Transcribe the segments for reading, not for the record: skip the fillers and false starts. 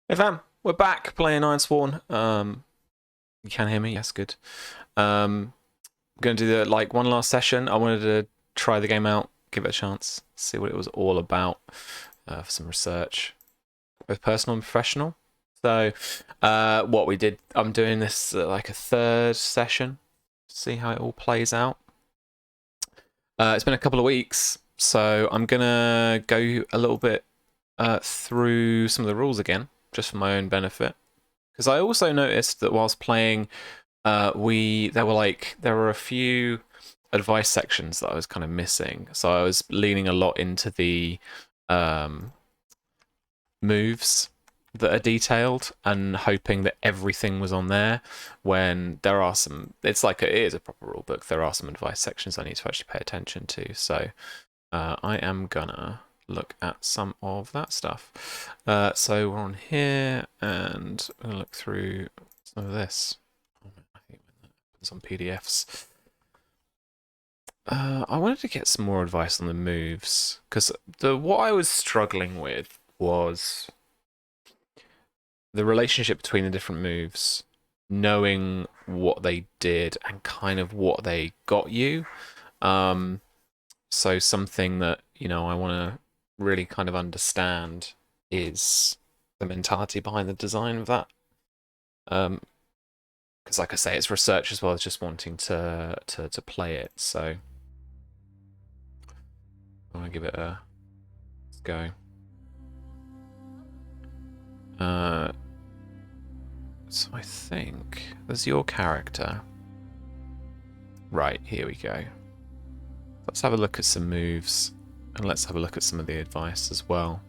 Hey fam, we're back playing Ironsworn. You can hear me? Yes, good. I'm gonna do the one last session. I wanted to try the game out, give it a chance, see what it was all about for some research, both personal and professional. So, what we did, I'm doing this like a third session, see how it all plays out. It's been a couple of weeks, so I'm gonna go a little bit through some of the rules again, just for my own benefit. Because I also noticed that whilst playing, there were a few advice sections that I was kind of missing. So I was leaning a lot into the moves that are detailed and hoping that everything was on there. When there are some, it is a proper rule book. There are some advice sections I need to actually pay attention to. So I am gonna look at some of that stuff. So we're on here, and I'm gonna look through some of this. I think it's on PDFs. I wanted to get some more advice on the moves, because what I was struggling with was the relationship between the different moves, knowing what they did and kind of what they got you. So something that I want to really kind of understand is the mentality behind the design of that. Because, like I say, it's research as well as just wanting to play it. So I want to give it a go. So I think there's your character. Right, here we go. Let's have a look at some moves, and let's have a look at some of the advice as well,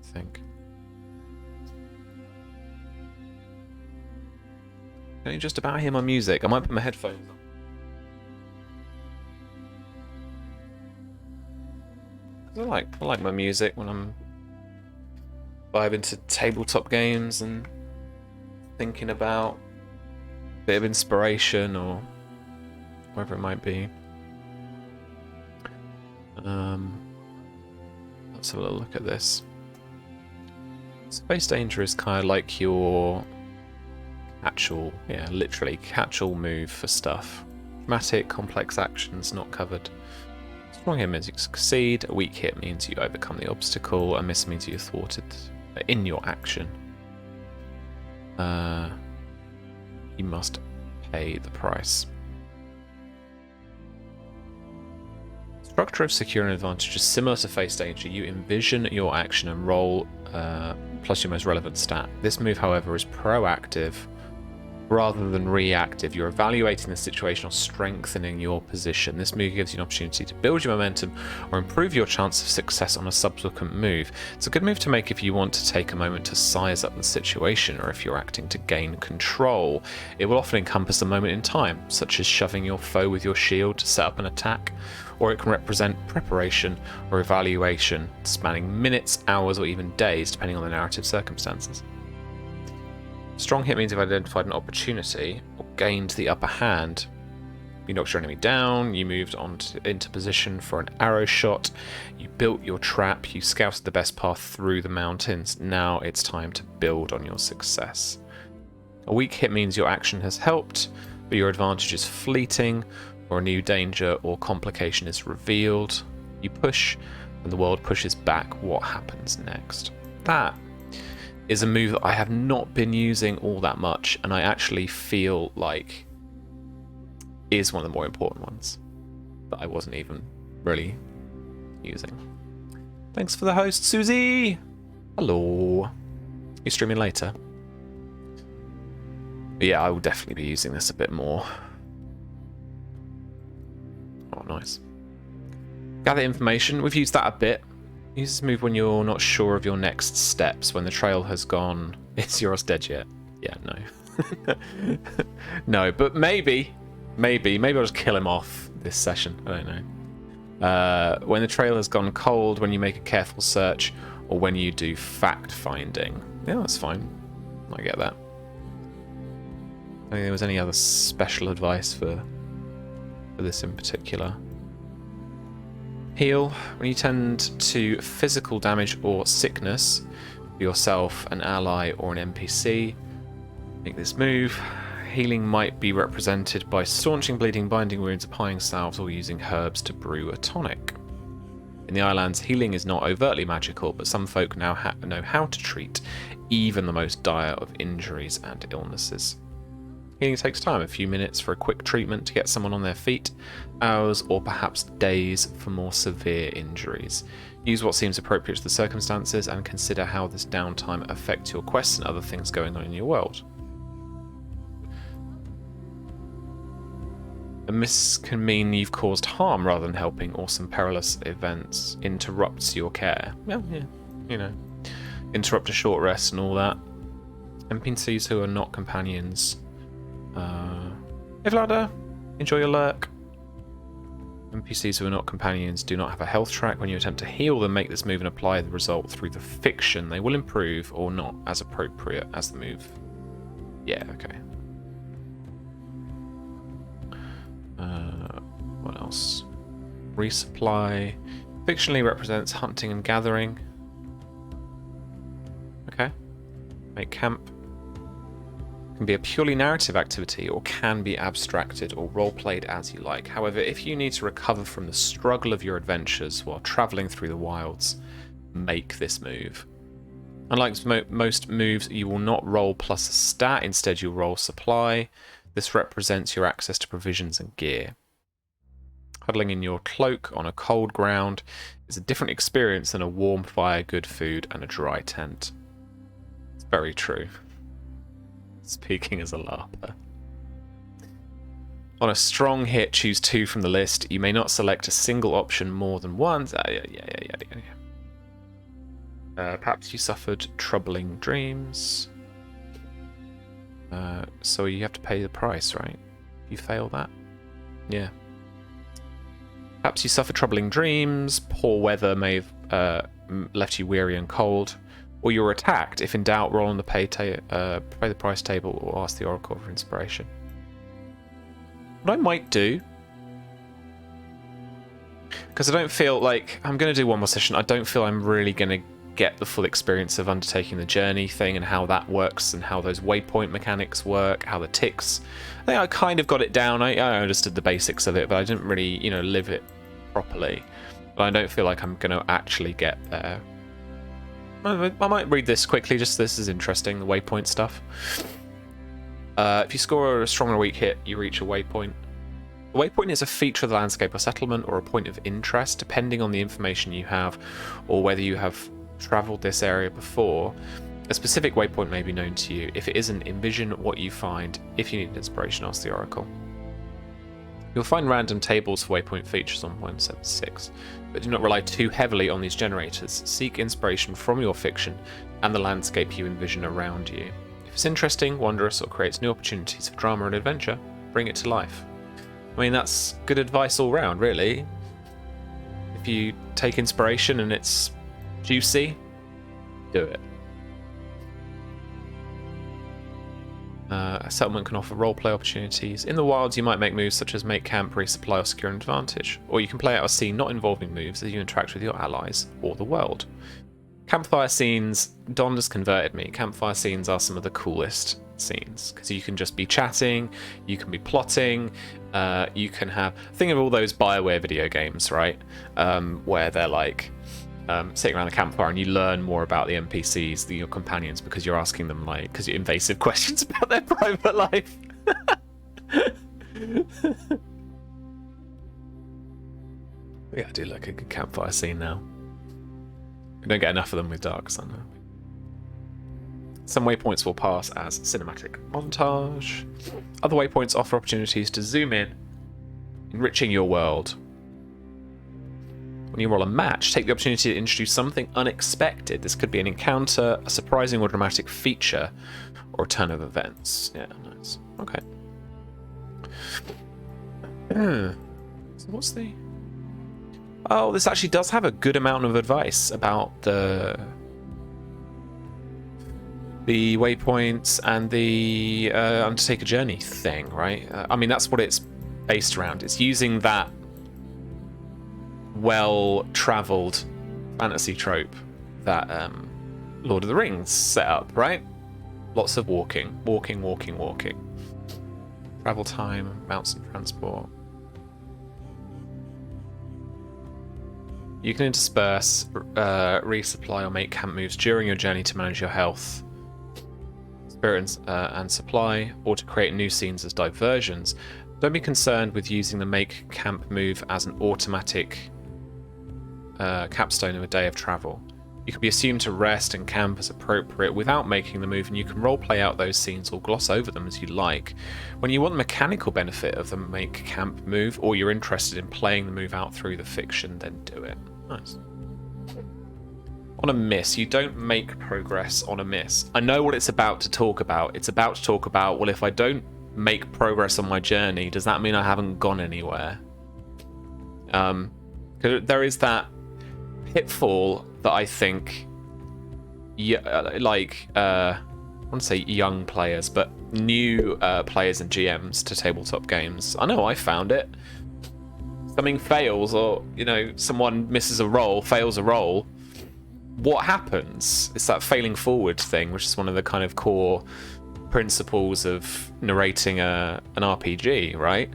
I think. Can you just about hear my music? I might put my headphones on. I like my music when I'm vibing to tabletop games and thinking about a bit of inspiration or whatever it might be. Let's have a little look at this. Space Danger is kind of like your literally catch-all move for stuff. Dramatic, complex actions not covered. Strong hit means you succeed, a weak hit means you overcome the obstacle, a miss means you're thwarted in your action. You must pay the price. Structure of secure and advantage is similar to Face Danger. You envision your action and roll plus your most relevant stat. This move, however, is proactive rather than reactive. You're evaluating the situation or strengthening your position. This move gives you an opportunity to build your momentum or improve your chance of success on a subsequent move. It's a good move to make if you want to take a moment to size up the situation or if you're acting to gain control. It will often encompass a moment in time, such as shoving your foe with your shield to set up an attack, or it can represent preparation or evaluation, spanning minutes, hours, or even days, depending on the narrative circumstances. Strong hit means you've identified an opportunity or gained the upper hand. You knocked your enemy down, you moved into position for an arrow shot, you built your trap, you scouted the best path through the mountains. Now it's time to build on your success. A weak hit means your action has helped, but your advantage is fleeting, or a new danger or complication is revealed. You push, and the world pushes back. What happens next? That is a move that I have not been using all that much, and I actually feel like is one of the more important ones that I wasn't even really using. Thanks for the host, Susie! Hello. You streaming later? But yeah, I will definitely be using this a bit more. Oh, nice. Gather information. We've used that a bit. Use this move when you're not sure of your next steps. When the trail has gone... Is Euros dead yet? Yeah, no. No, but maybe I'll just kill him off this session. I don't know. When the trail has gone cold, when you make a careful search, or when you do fact-finding. Yeah, that's fine. I get that. I don't think there was any other special advice for this in particular. Heal. When you tend to physical damage or sickness, for yourself, an ally, or an NPC. Make this move. Healing might be represented by staunching bleeding, binding wounds, applying salves, or using herbs to brew a tonic. In the Islands, healing is not overtly magical, but some folk now know how to treat even the most dire of injuries and illnesses. Healing takes time, a few minutes for a quick treatment to get someone on their feet, hours or perhaps days for more severe injuries. Use what seems appropriate to the circumstances and consider how this downtime affects your quests and other things going on in your world. A miss can mean you've caused harm rather than helping, or some perilous events interrupts your care. Well, yeah, you know, interrupt a short rest and all that. NPCs who are not companions. Hey Vlada, enjoy your lurk. NPCs who are not companions do not have a health track. When you attempt to heal them, make this move and apply the result through the fiction. They will improve or not as appropriate as the move. Yeah, okay. What else? Resupply. Fictionally represents hunting and gathering. Okay. Make camp. Can be a purely narrative activity or can be abstracted or role-played as you like. However, if you need to recover from the struggle of your adventures while travelling through the wilds, make this move. Unlike most moves, you will not roll plus a stat. Instead, you'll roll supply. This represents your access to provisions and gear. Huddling in your cloak on a cold ground is a different experience than a warm fire, good food, and a dry tent. It's very true. Speaking as a LARPer. On a strong hit, choose 2 from the list. You may not select a single option more than once. Perhaps you suffered troubling dreams. So you have to pay the price, right? If you fail that? Yeah. Perhaps you suffer troubling dreams, poor weather may have left you weary and cold, or you're attacked. If in doubt, roll on the pay the price table or ask the Oracle for inspiration. What I might do, because I don't feel like I'm going to do one more session, I don't feel I'm really going to get the full experience of undertaking the journey thing and how that works and how those waypoint mechanics work, how the ticks. I think I kind of got it down. I understood the basics of it, but I didn't really, live it properly. But I don't feel like I'm going to actually get there. I might read this quickly, just this is interesting, the waypoint stuff. If you score a strong or weak hit, you reach a waypoint. A waypoint is a feature of the landscape or settlement or a point of interest, depending on the information you have or whether you have travelled this area before. A specific waypoint may be known to you. If it isn't, envision what you find. If you need inspiration, ask the Oracle. You'll find random tables for waypoint features on 176, but do not rely too heavily on these generators. Seek inspiration from your fiction and the landscape you envision around you. If it's interesting, wondrous, or creates new opportunities for drama and adventure, bring it to life. I mean, that's good advice all round, really. If you take inspiration and it's juicy, do it. A settlement can offer roleplay opportunities. In the wilds, you might make moves such as make camp, resupply, or secure an advantage. Or you can play out a scene not involving moves as you interact with your allies or the world. Campfire Scenes, Don has converted me. Campfire Scenes are some of the coolest scenes because you can just be chatting, you can be plotting, you can have... Think of all those BioWare video games, right? Where they're like... sitting around the campfire and you learn more about the NPCs, your companions, because you're asking them because you're invasive questions about their private life. Yeah, I do like a good campfire scene now. We don't get enough of them with Dark Sun. Some waypoints will pass as cinematic montage. Other waypoints offer opportunities to zoom in, enriching your world. When you roll a match, take the opportunity to introduce something unexpected. This could be an encounter, a surprising or dramatic feature, or a turn of events. Yeah, nice. Okay. So what's the... Oh, this actually does have a good amount of advice about the waypoints and the undertake a journey thing, right? I mean, that's what it's based around. It's using that well-travelled fantasy trope that Lord of the Rings setup, right? Lots of walking. Travel time, mounts and transport. You can intersperse, resupply, or make camp moves during your journey to manage your health, spirit, and supply, or to create new scenes as diversions. Don't be concerned with using the make camp move as an automatic capstone of a day of travel. You can be assumed to rest and camp as appropriate without making the move, and you can roleplay out those scenes or gloss over them as you like. When you want the mechanical benefit of the make camp move, or you're interested in playing the move out through the fiction, then do it. Nice. On a miss, you don't make progress on a miss. I know what it's about to talk about. It's about to talk about, well, if I don't make progress on my journey, does that mean I haven't gone anywhere? There is that pitfall that I think, I want to say young players, but new players and GMs to tabletop games. I know I found it. Something fails, or someone misses a roll, fails a roll. What happens? It's that failing forward thing, which is one of the kind of core principles of narrating an RPG, right?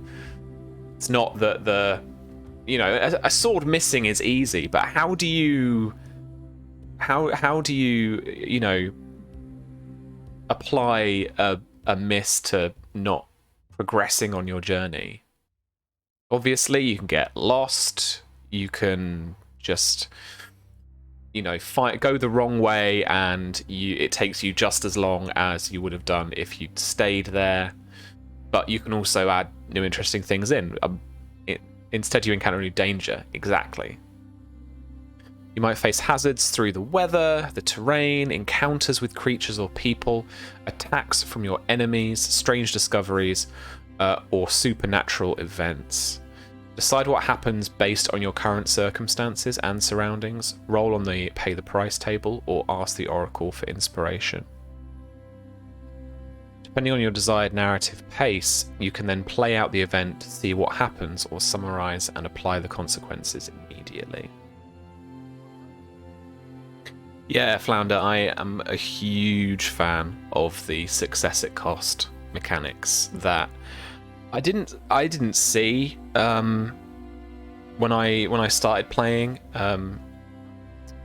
It's not that a sword missing is easy, but how do you apply a miss to not progressing on your journey? Obviously, you can get lost. You can just go the wrong way, and it takes you just as long as you would have done if you'd stayed there. But you can also add new interesting things in. Instead, you encounter new danger. Exactly. You might face hazards through the weather, the terrain, encounters with creatures or people, attacks from your enemies, strange discoveries, or supernatural events. Decide what happens based on your current circumstances and surroundings. Roll on the pay the price table, or ask the Oracle for inspiration. Depending on your desired narrative pace, you can then play out the event, see what happens, or summarize and apply the consequences immediately. Yeah, Flounder, I am a huge fan of the success at cost mechanics that I didn't see when I started playing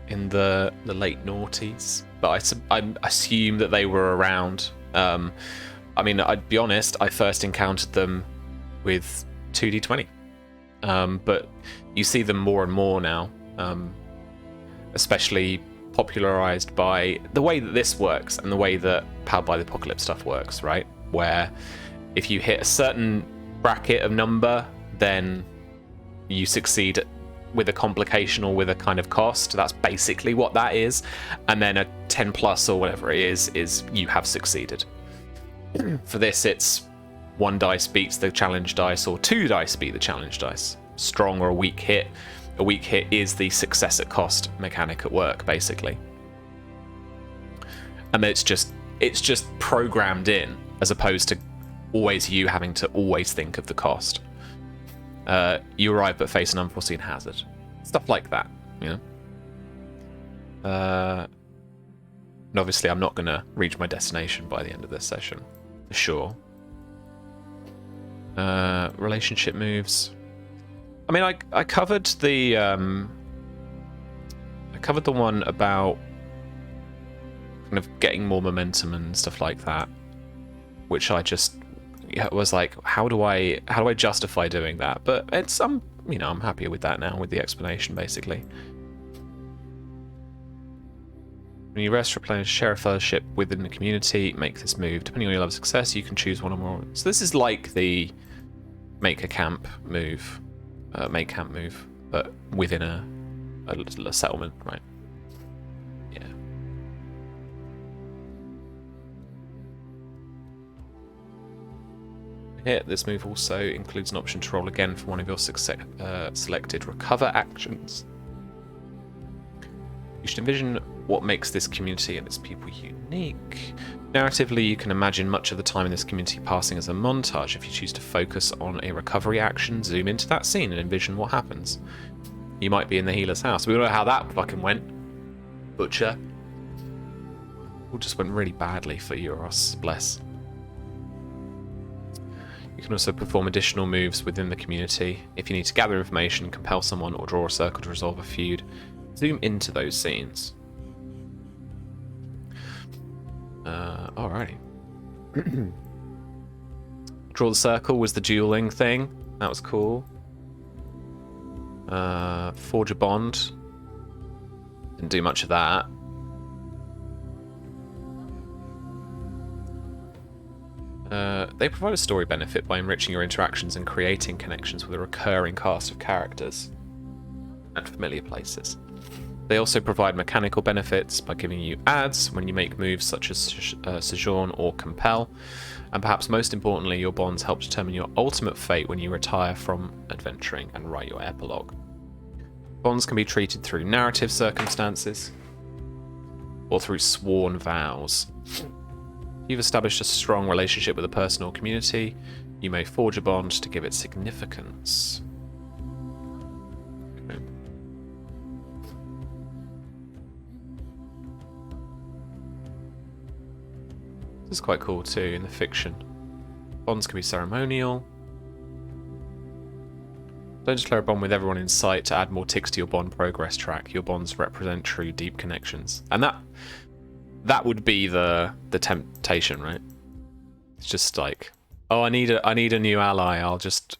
in the late noughties, but I assume that they were around. I'd be honest, I first encountered them with 2d20, but you see them more and more now, especially popularized by the way that this works and the way that Powered by the Apocalypse stuff works, right? Where if you hit a certain bracket of number, then you succeed with a complication or with a kind of cost. That's basically what that is. And then a 10 plus or whatever it is you have succeeded. For this, it's 1 dice beats the challenge dice, or 2 dice beat the challenge dice. Strong or a weak hit. A weak hit is the success at cost mechanic at work, basically. And it's just programmed in, as opposed to always you having to always think of the cost. You arrive but face an unforeseen hazard. Stuff like that, And obviously I'm not going to reach my destination by the end of this session, for sure. Relationship moves. I covered the one about kind of getting more momentum and stuff like that, which I just was like, how do I justify doing that? But it's I'm happier with that now, with the explanation, basically. When you rest, replenish, share a fellowship within the community, make this move. Depending on your level of success, you can choose one or more. So this is like the make camp move, but within a settlement, right? Yeah. Here, this move also includes an option to roll again for one of your selected recover actions. You should envision what makes this community and its people unique. Narratively, you can imagine much of the time in this community passing as a montage. If you choose to focus on a recovery action, zoom into that scene and envision what happens. You might be in the healer's house. We don't know how that fucking went. Butcher. All just went really badly for Euros. Bless. You can also perform additional moves within the community. If you need to gather information, compel someone, or draw a circle to resolve a feud, zoom into those scenes. Alrighty. Draw the circle was the dueling thing. That was cool. Forge a bond. Didn't do much of that. They provide a story benefit by enriching your interactions and creating connections with a recurring cast of characters and familiar places. They also provide mechanical benefits by giving you ads when you make moves such as Sojourn or Compel, and perhaps most importantly, your bonds help determine your ultimate fate when you retire from adventuring and write your epilogue. Bonds can be treated through narrative circumstances or through sworn vows. You've established a strong relationship with a person or community. You may forge a bond to give it significance. Okay. This is quite cool too in the fiction. Bonds can be ceremonial. Don't declare a bond with everyone in sight to add more ticks to your bond progress track. Your bonds represent true deep connections. And that would be the temptation, right? It's just like, oh, I need a new ally. I'll just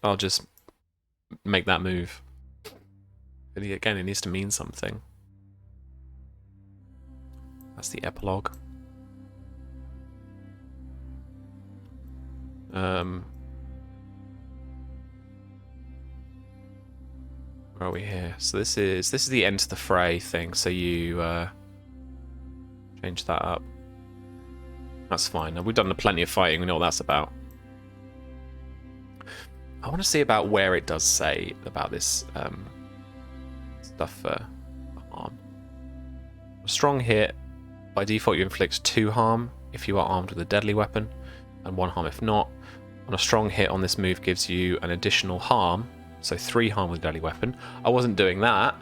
make that move. But again, it needs to mean something. That's the epilogue. Where are we here? So this is the enter the fray thing. So you change that up. That's fine. We've done plenty of fighting. We know what that's about. I want to see about where it does say about this stuff for harm. A strong hit. By default, you inflict 2 harm if you are armed with a deadly weapon, and 1 harm if not. On a strong hit on this move gives you an additional harm, so 3 harm with a deadly weapon. I wasn't doing that.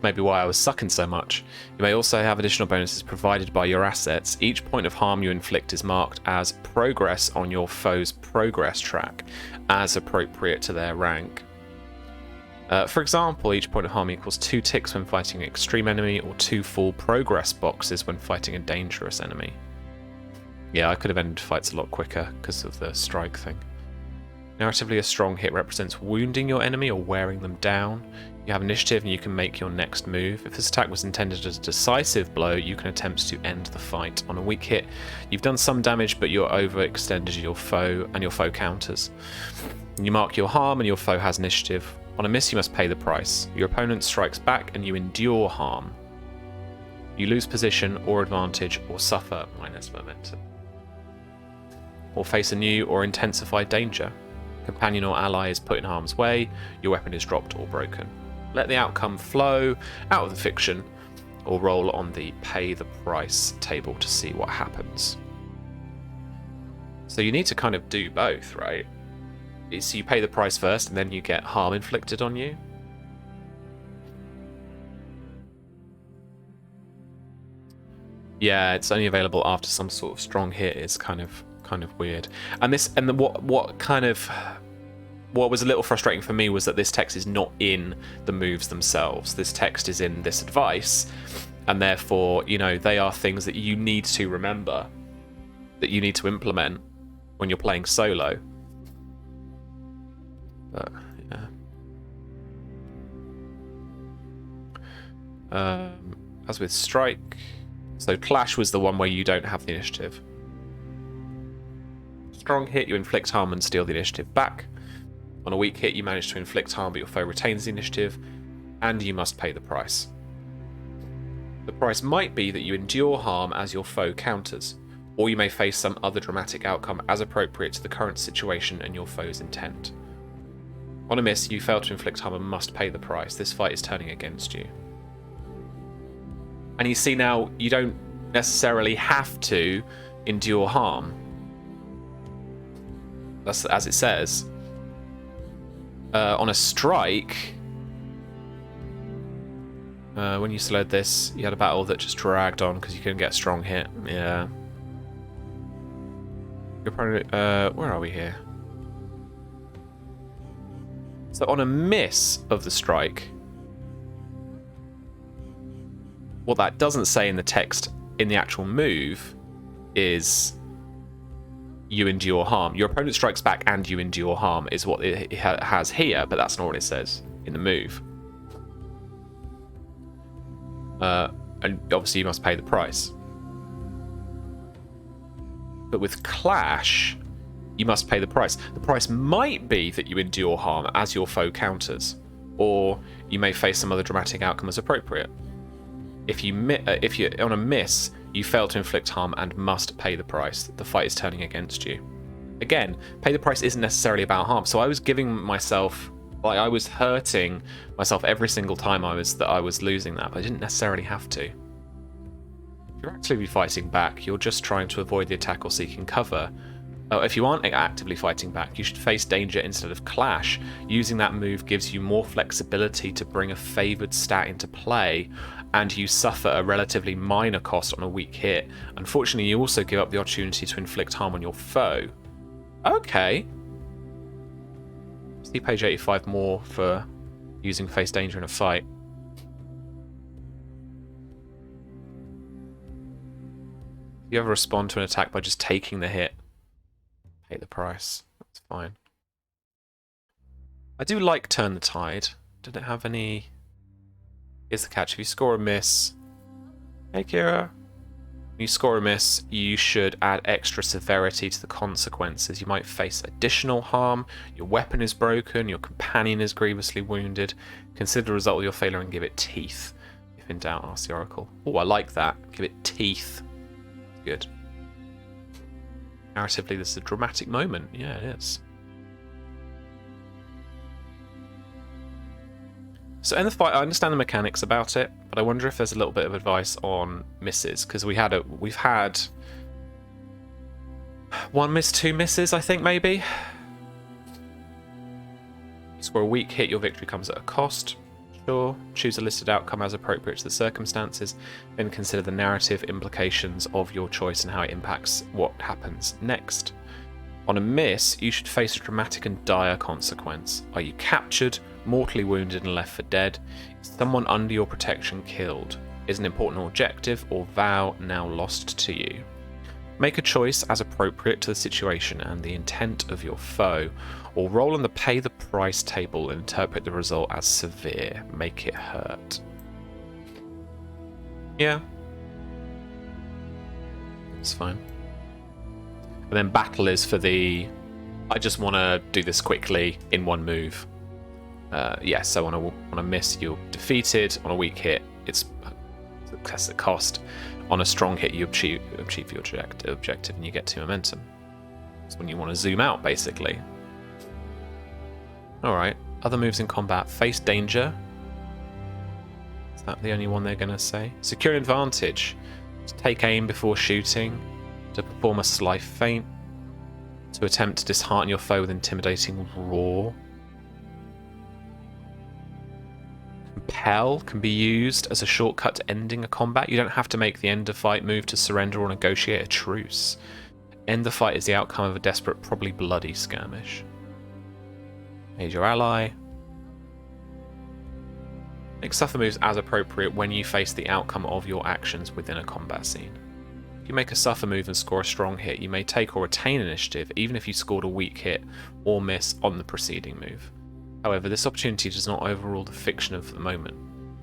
Maybe why I was sucking so much. You may also have additional bonuses provided by your assets. Each point of harm you inflict is marked as progress on your foe's progress track, as appropriate to their rank. For example, each point of harm equals 2 ticks when fighting an extreme enemy, or 2 full progress boxes when fighting a dangerous enemy. Yeah, I could have ended fights a lot quicker because of the strike thing. Narratively, a strong hit represents wounding your enemy or wearing them down. You have initiative and you can make your next move. If this attack was intended as a decisive blow, you can attempt to end the fight. On a weak hit, you've done some damage, but you're overextended your foe, and your foe counters. You mark your harm and your foe has initiative. On a miss, you must pay the price. Your opponent strikes back and you endure harm. You lose position or advantage or suffer minus momentum. Or face a new or intensified danger. Companion or ally is put in harm's way, your weapon is dropped or broken. Let the outcome flow out of the fiction, or roll on the pay the price table to see what happens. So you need to kind of do both, right? So you pay the price first and then you get harm inflicted on you. Yeah, it's only available after some sort of strong hit. Is kind of weird. And what was a little frustrating for me was that this text is not in the moves themselves. This text is in this advice, and therefore, you know, they are things that you need to remember, that you need to implement when you're playing solo. But yeah. As with Strike, so Clash was the one where you don't have the initiative. Strong hit, you inflict harm and steal the initiative back. On a weak hit, you manage to inflict harm, but your foe retains the initiative, and you must pay the price. The price might be that you endure harm as your foe counters, or you may face some other dramatic outcome as appropriate to the current situation and your foe's intent. On a miss, you fail to inflict harm and must pay the price. This fight is turning against you. And you see now, you don't necessarily have to endure harm. That's as it says. On a strike, When you slowed this, you had a battle that just dragged on because you couldn't get a strong hit. Yeah. Your opponent, where are we here? So on a miss of the strike, what that doesn't say in the text in the actual move is you endure harm. Your opponent strikes back and you endure harm is what it has here, but that's not what it says in the move. And obviously you must pay the price. But with Clash, you must pay the price. The price might be that you endure harm as your foe counters, or you may face some other dramatic outcome as appropriate. If you're on a miss, you fail to inflict harm and must pay the price. The fight is turning against you. Again, pay the price isn't necessarily about harm. So I was giving myself, like I was hurting myself every single time I was losing that, but I didn't necessarily have to. If you're actively fighting back, you're just trying to avoid the attack or seeking cover. If you aren't actively fighting back, you should face danger instead of clash. Using that move gives you more flexibility to bring a favoured stat into play, and you suffer a relatively minor cost on a weak hit. Unfortunately, you also give up the opportunity to inflict harm on your foe. Okay. See page 85 more for using face danger in a fight. You ever respond to an attack by just taking the hit? Pay the price. That's fine. I do like Turn the Tide. Did it have any... Here's the catch. If you score a miss... Hey, Kira. When you score a miss, you should add extra severity to the consequences. You might face additional harm, your weapon is broken, your companion is grievously wounded. Consider the result of your failure and give it teeth. If in doubt, ask the Oracle. Oh, I like that. Give it teeth. Good. Narratively, this is a dramatic moment. Yeah, it is. So in the fight, I understand the mechanics about it, but I wonder if there's a little bit of advice on misses, because we've had 1 miss, 2 misses, I think, maybe. You score a weak hit, your victory comes at a cost. Sure. Choose a listed outcome as appropriate to the circumstances, then consider the narrative implications of your choice and how it impacts what happens next. On a miss, you should face a dramatic and dire consequence. Are you captured, mortally wounded and left for dead? Is someone under your protection killed? Is an important objective or vow now lost to you? Make a choice as appropriate to the situation and the intent of your foe, or roll on the pay the price table and interpret the result as severe. Make it hurt. Yeah. It's fine. And then battle is for the... I just want to do this quickly in one move. Yeah, so on a miss, you're defeated. On a weak hit, it's success at cost. On a strong hit, you achieve your objective and you get 2 momentum. That's when you want to zoom out, basically. Alright, other moves in combat. Face danger. Is that the only one they're going to say? Secure an advantage. To take aim before shooting. To perform a sly feint. To attempt to dishearten your foe with intimidating roar. Compel can be used as a shortcut to ending a combat. You don't have to make the end of fight move to surrender or negotiate a truce. End the fight is the outcome of a desperate, probably bloody skirmish. Aid your ally. Make suffer moves as appropriate when you face the outcome of your actions within a combat scene. If you make a suffer move and score a strong hit, you may take or retain initiative even if you scored a weak hit or miss on the preceding move. However, this opportunity does not overrule the fiction of the moment.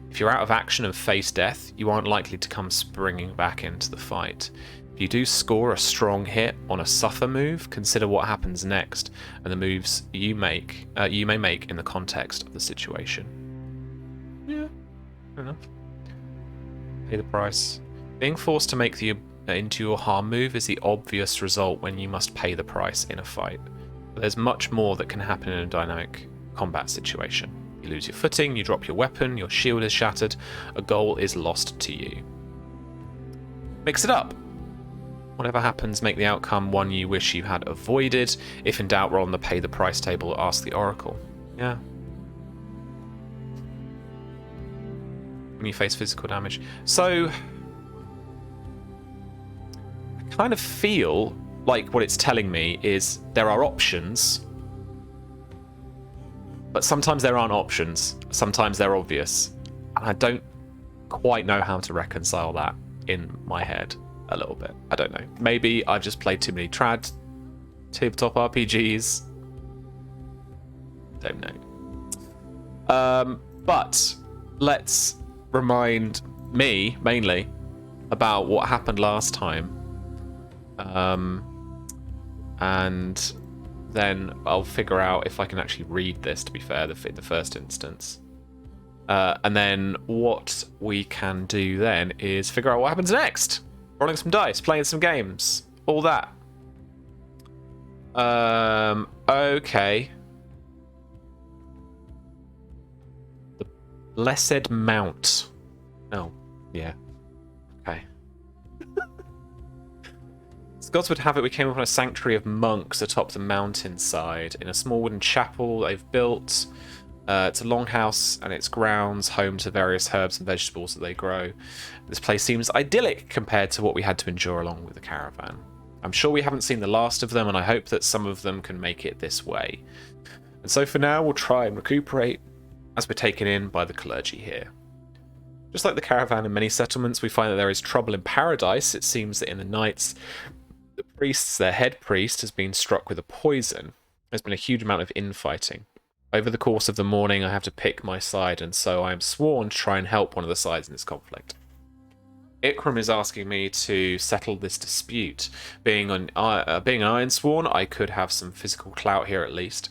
If you're out of action and face death, you aren't likely to come springing back into the fight. If you do score a strong hit on a suffer move, consider what happens next and the moves you may make in the context of the situation. Yeah, fair enough. Pay the price. Being forced to make the endure harm move is the obvious result when you must pay the price in a fight. But there's much more that can happen in a dynamic combat situation. You lose your footing, you drop your weapon, your shield is shattered, a goal is lost to you. Mix it up. Whatever happens, make the outcome one you wish you had avoided. If in doubt, roll on the pay the price table or ask the Oracle. Yeah. when you face physical damage. So I kind of feel like what it's telling me is there are options, but sometimes there aren't options. Sometimes they're obvious. And I don't quite know how to reconcile that in my head a little bit. I don't know. Maybe I've just played too many trad tabletop RPGs. Don't know. But let's remind me, mainly, about what happened last time. And then I'll figure out if I can actually read this, to be fair, in the first instance. And then what we can do then is figure out what happens next. Rolling some dice, playing some games, all that. Okay. The Blessed Mount. Oh, yeah. Okay. As gods would have it, we came upon a sanctuary of monks atop the mountainside in a small wooden chapel they've built. It's a longhouse and its grounds home to various herbs and vegetables that they grow. This place seems idyllic compared to what we had to endure along with the caravan. I'm sure we haven't seen the last of them, and I hope that some of them can make it this way. And so for now, we'll try and recuperate as we're taken in by the clergy here. Just like the caravan in many settlements, we find that there is trouble in paradise. It seems that in the nights, the priests, their head priest, has been struck with a poison. There's been a huge amount of infighting. Over the course of the morning, I have to pick my side, and so I am sworn to try and help one of the sides in this conflict. Ikram is asking me to settle this dispute. Being an Ironsworn, I could have some physical clout here at least.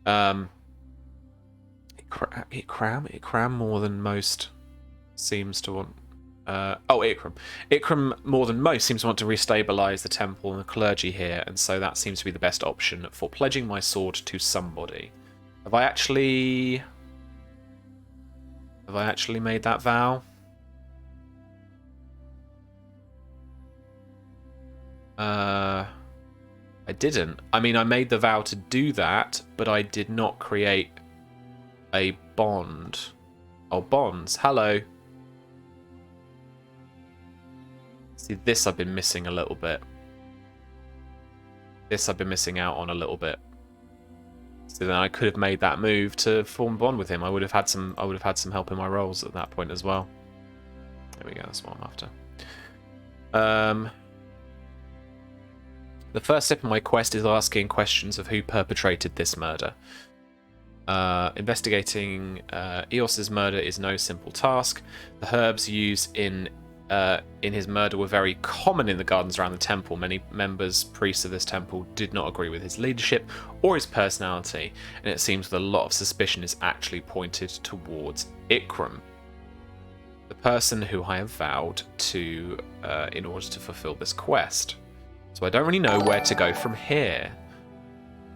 Ikram more than most seems to want... Ikram. Ikram more than most seems to want to restabilize the temple and the clergy here, and so that seems to be the best option for pledging my sword to somebody. Have I actually made that vow? I didn't. I mean, I made the vow to do that, but I did not create a bond. Oh, bonds. Hello. See, this I've been missing a little bit. This I've been missing out on a little bit. So then I could have made that move to form a bond with him. I would have had some help in my roles at that point as well. There we go. That's what I'm after. The first step in my quest is asking questions of who perpetrated this murder. Investigating Eos's murder is no simple task. The herbs used in his murder were very common in the gardens around the temple. Many priests of this temple did not agree with his leadership or his personality, and it seems that a lot of suspicion is actually pointed towards Ikram, the person who I have vowed to in order to fulfill this quest. So I don't really know where to go from here.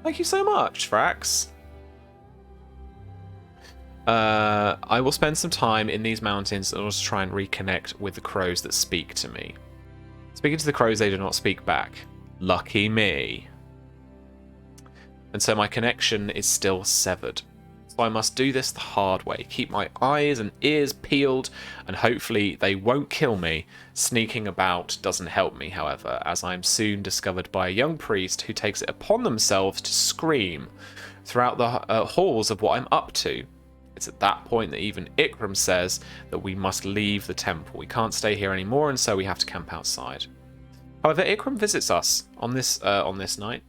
Thank you so much, Frax. I will spend some time in these mountains in order to try and reconnect with the crows that speak to me. Speaking to the crows, they do not speak back. Lucky me. And so my connection is still severed. So I must do this the hard way. Keep my eyes and ears peeled, and hopefully they won't kill me. Sneaking about doesn't help me, however, as I am soon discovered by a young priest who takes it upon themselves to scream throughout the halls of what I'm up to. It's at that point that even Ikram says that we must leave the temple. We can't stay here anymore, and so we have to camp outside. However, Ikram visits us on this night,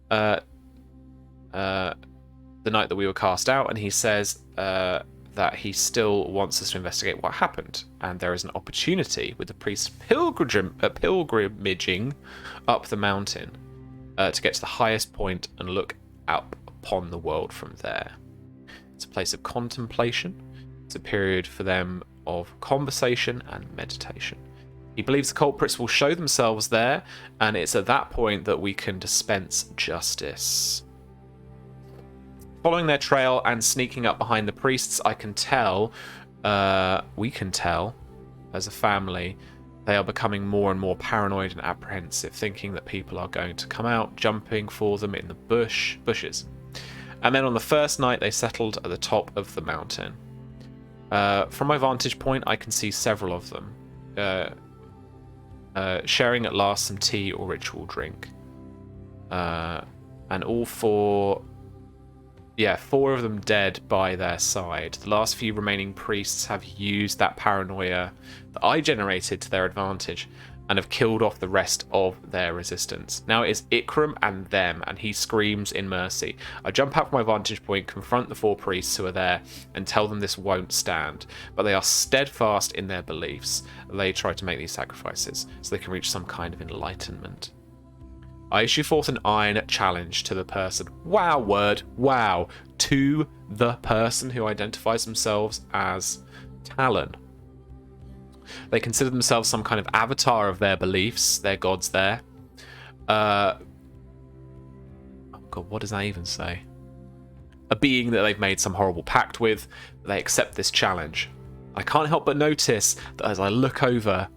the night that we were cast out, and he says that he still wants us to investigate what happened, and there is an opportunity with the priest pilgrimaging up the mountain to get to the highest point and look up upon the world from there. It's a place of contemplation. It's a period for them of conversation and meditation. He believes the culprits will show themselves there, and it's at that point that we can dispense justice. Following their trail and sneaking up behind the priests, we can tell, as a family, they are becoming more and more paranoid and apprehensive, thinking that people are going to come out, jumping for them in the bushes. And then on the first night, they settled at the top of the mountain. From my vantage point, I can see several of them. Sharing at last some tea or ritual drink. And all four of them dead by their side. The last few remaining priests have used that paranoia that I generated to their advantage and have killed off the rest of their resistance. Now it is Ikram and them, and he screams in mercy. I jump out from my vantage point, confront the 4 priests who are there, and tell them this won't stand. But they are steadfast in their beliefs. They try to make these sacrifices so they can reach some kind of enlightenment. I issue forth an iron challenge to the person. Wow. To the person who identifies themselves as Talon. They consider themselves some kind of avatar of their beliefs, their gods there. Oh God, what does that even say? A being that they've made some horrible pact with. They accept this challenge. I can't help but notice that as I look over,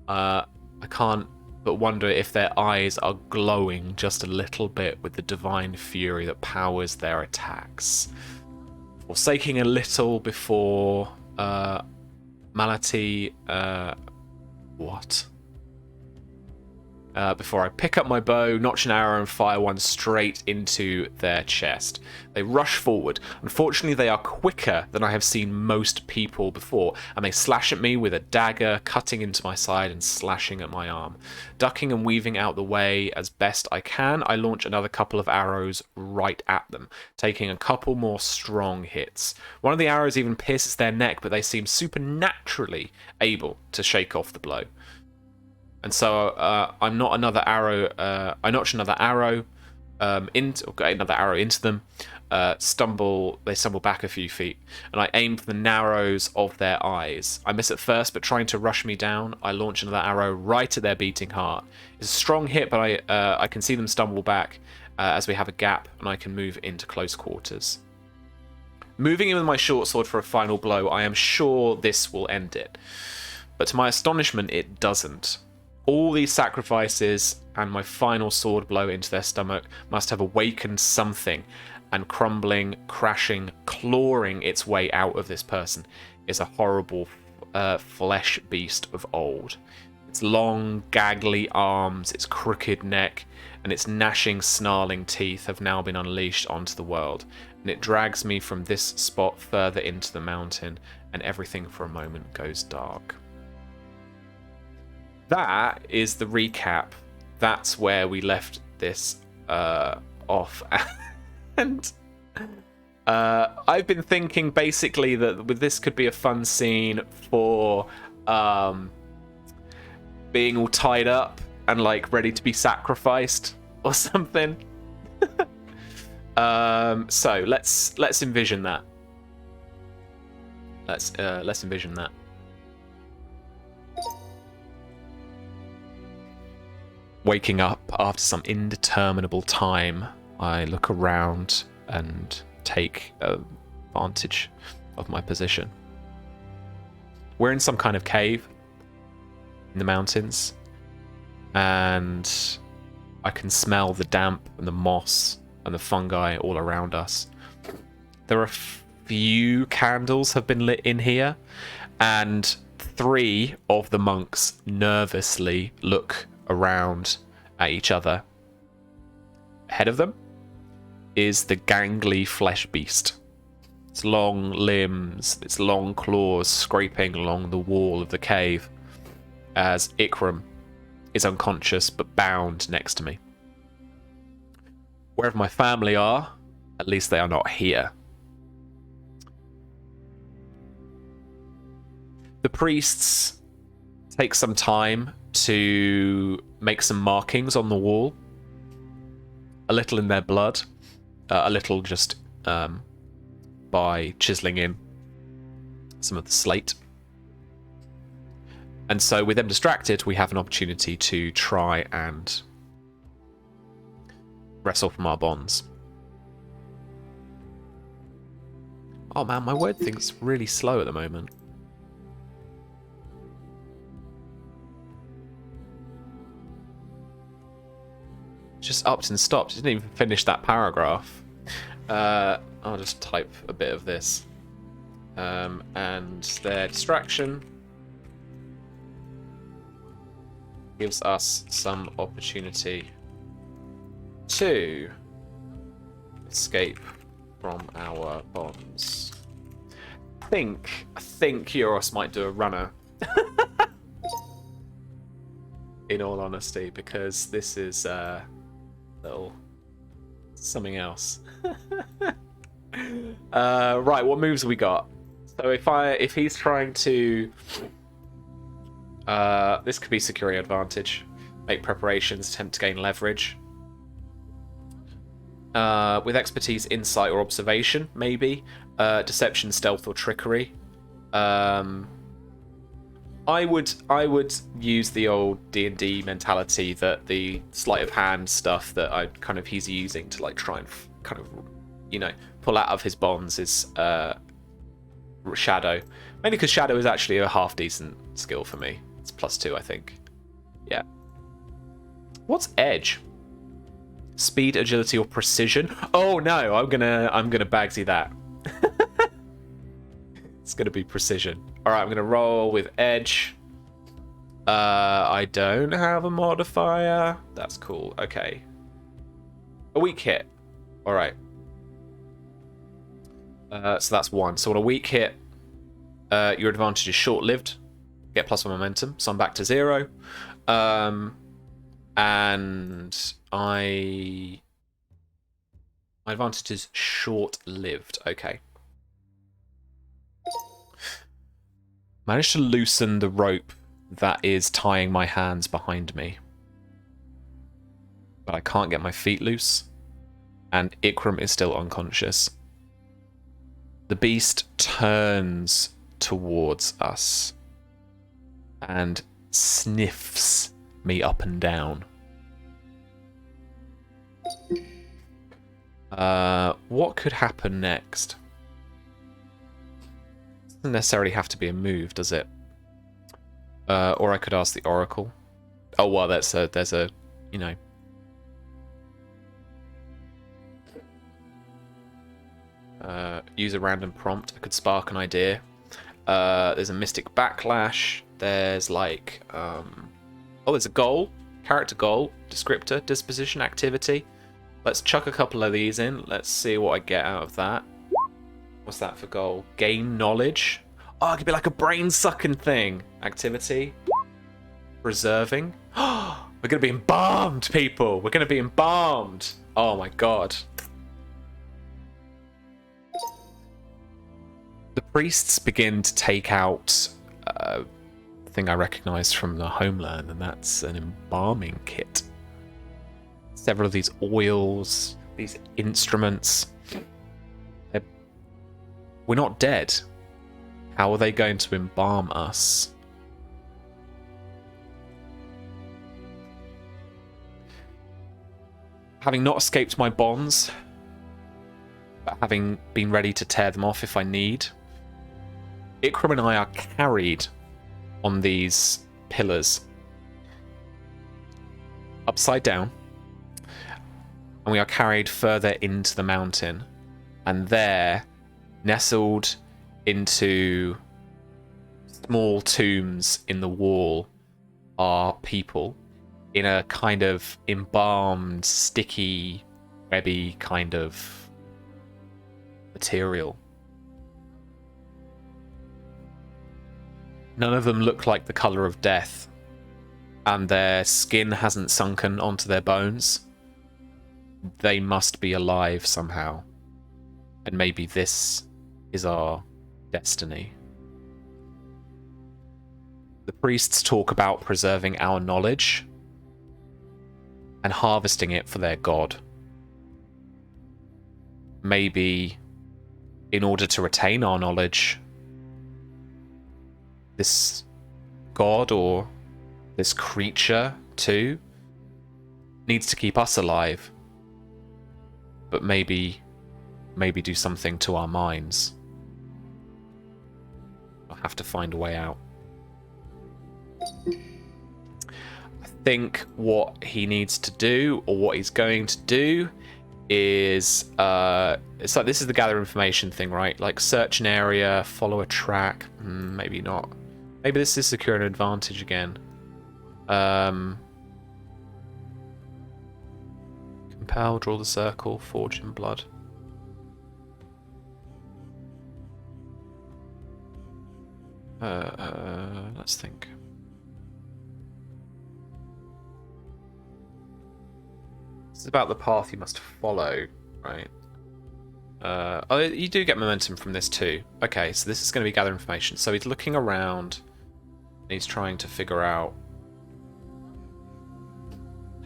I can't but wonder if their eyes are glowing just a little bit with the divine fury that powers their attacks. Forsaking a little before Malati, before I pick up my bow, notch an arrow and fire one straight into their chest. They rush forward. Unfortunately, they are quicker than I have seen most people before, and they slash at me with a dagger, cutting into my side and slashing at my arm. Ducking and weaving out the way as best I can, I launch another couple of arrows right at them, taking a couple more strong hits. One of the arrows even pierces their neck, but they seem supernaturally able to shake off the blow. And so I notch another arrow into them. They stumble back a few feet, and I aim for the narrows of their eyes. I miss at first, but trying to rush me down, I launch another arrow right at their beating heart. It's a strong hit, but I can see them stumble back as we have a gap, and I can move into close quarters. Moving in with my short sword for a final blow, I am sure this will end it. But to my astonishment, it doesn't. All these sacrifices and my final sword blow into their stomach must have awakened something, and crumbling, crashing, clawing its way out of this person is a horrible flesh beast of old. Its long, gaggly arms, its crooked neck, and its gnashing, snarling teeth have now been unleashed onto the world, and it drags me from this spot further into the mountain, and everything for a moment goes dark. That is the recap. That's where we left this off. And I've been thinking basically that this could be a fun scene for being all tied up and like ready to be sacrificed or something. So let's envision that. Let's envision that. Waking up after some indeterminable time, I look around and take advantage of my position. We're in some kind of cave in the mountains, and I can smell the damp and the moss and the fungi all around us. There are few candles have been lit in here, and 3 of the monks nervously look around at each other. Ahead of them is the gangly flesh beast. Its long limbs, its long claws scraping along the wall of the cave as Ikram is unconscious but bound next to me. Wherever my family are, at least they are not here. The priests take some time to make some markings on the wall, a little in their blood, a little just by chiseling in some of the slate. And so with them distracted, we have an opportunity to try and wrestle from our bonds. Oh man, my word thing's really slow at the moment. Just upped and stopped. It didn't even finish that paragraph. I'll just type a bit of this. And their distraction gives us some opportunity to escape from our bonds. I think Euros might do a runner. In all honesty, because this is little something else. Right, what moves have we got? So if he's trying to this could be securing advantage, make preparations, attempt to gain leverage. With expertise, insight, or observation, maybe. Deception, stealth, or trickery. I would use the old D&D mentality that the sleight of hand stuff that he's using to like try and pull out of his bonds is Shadow. Mainly because Shadow is actually a half decent skill for me. It's +2, I think. Yeah. What's Edge? Speed, agility, or precision? Oh no, I'm gonna Bagsy that. It's gonna be precision. Alright, I'm gonna roll with Edge. I don't have a modifier. That's cool. Okay. A weak hit. Alright. So that's 1. So on a weak hit, your advantage is short-lived. Get +1 momentum. So I'm back to 0. And my advantage is short-lived. Okay. Managed to loosen the rope that is tying my hands behind me. But I can't get my feet loose. And Ikram is still unconscious. The beast turns towards us and sniffs me up and down. What could happen next? Doesn't necessarily have to be a move, does it? Or I could ask the Oracle. Oh well, there's a you know. Use a random prompt. I could spark an idea. There's a mystic backlash. There's like there's a goal, character goal, descriptor, disposition, activity. Let's chuck a couple of these in. Let's see what I get out of that. What's that for goal? Gain knowledge. Oh, it could be like a brain-sucking thing. Activity. Preserving. We're going to be embalmed, people. We're going to be embalmed. Oh my god. The priests begin to take out a thing I recognise from the homeland, and that's an embalming kit. Several of these oils, these instruments. We're not dead. How are they going to embalm us? Having not escaped my bonds, but having been ready to tear them off if I need, Ikram and I are carried on these pillars upside down, and we are carried further into the mountain, and there, nestled into small tombs in the wall, are people in a kind of embalmed, sticky, webby kind of material. None of them look like the colour of death, and their skin hasn't sunken onto their bones. They must be alive somehow, and maybe this is our destiny. The priests talk about preserving our knowledge and harvesting it for their god. Maybe in order to retain our knowledge, this god or this creature too needs to keep us alive, but maybe do something to our minds. I'll have to find a way out. I think what he needs to do, or what he's going to do, is it's like this is the gather information thing, right? Like search an area, follow a track. Maybe not. Maybe this is secure an advantage again. Compel, draw the circle, forge in blood. Let's think. This is about the path you must follow, right? Oh, you do get momentum from this too. Okay, so this is going to be gather information. So he's looking around. And he's trying to figure out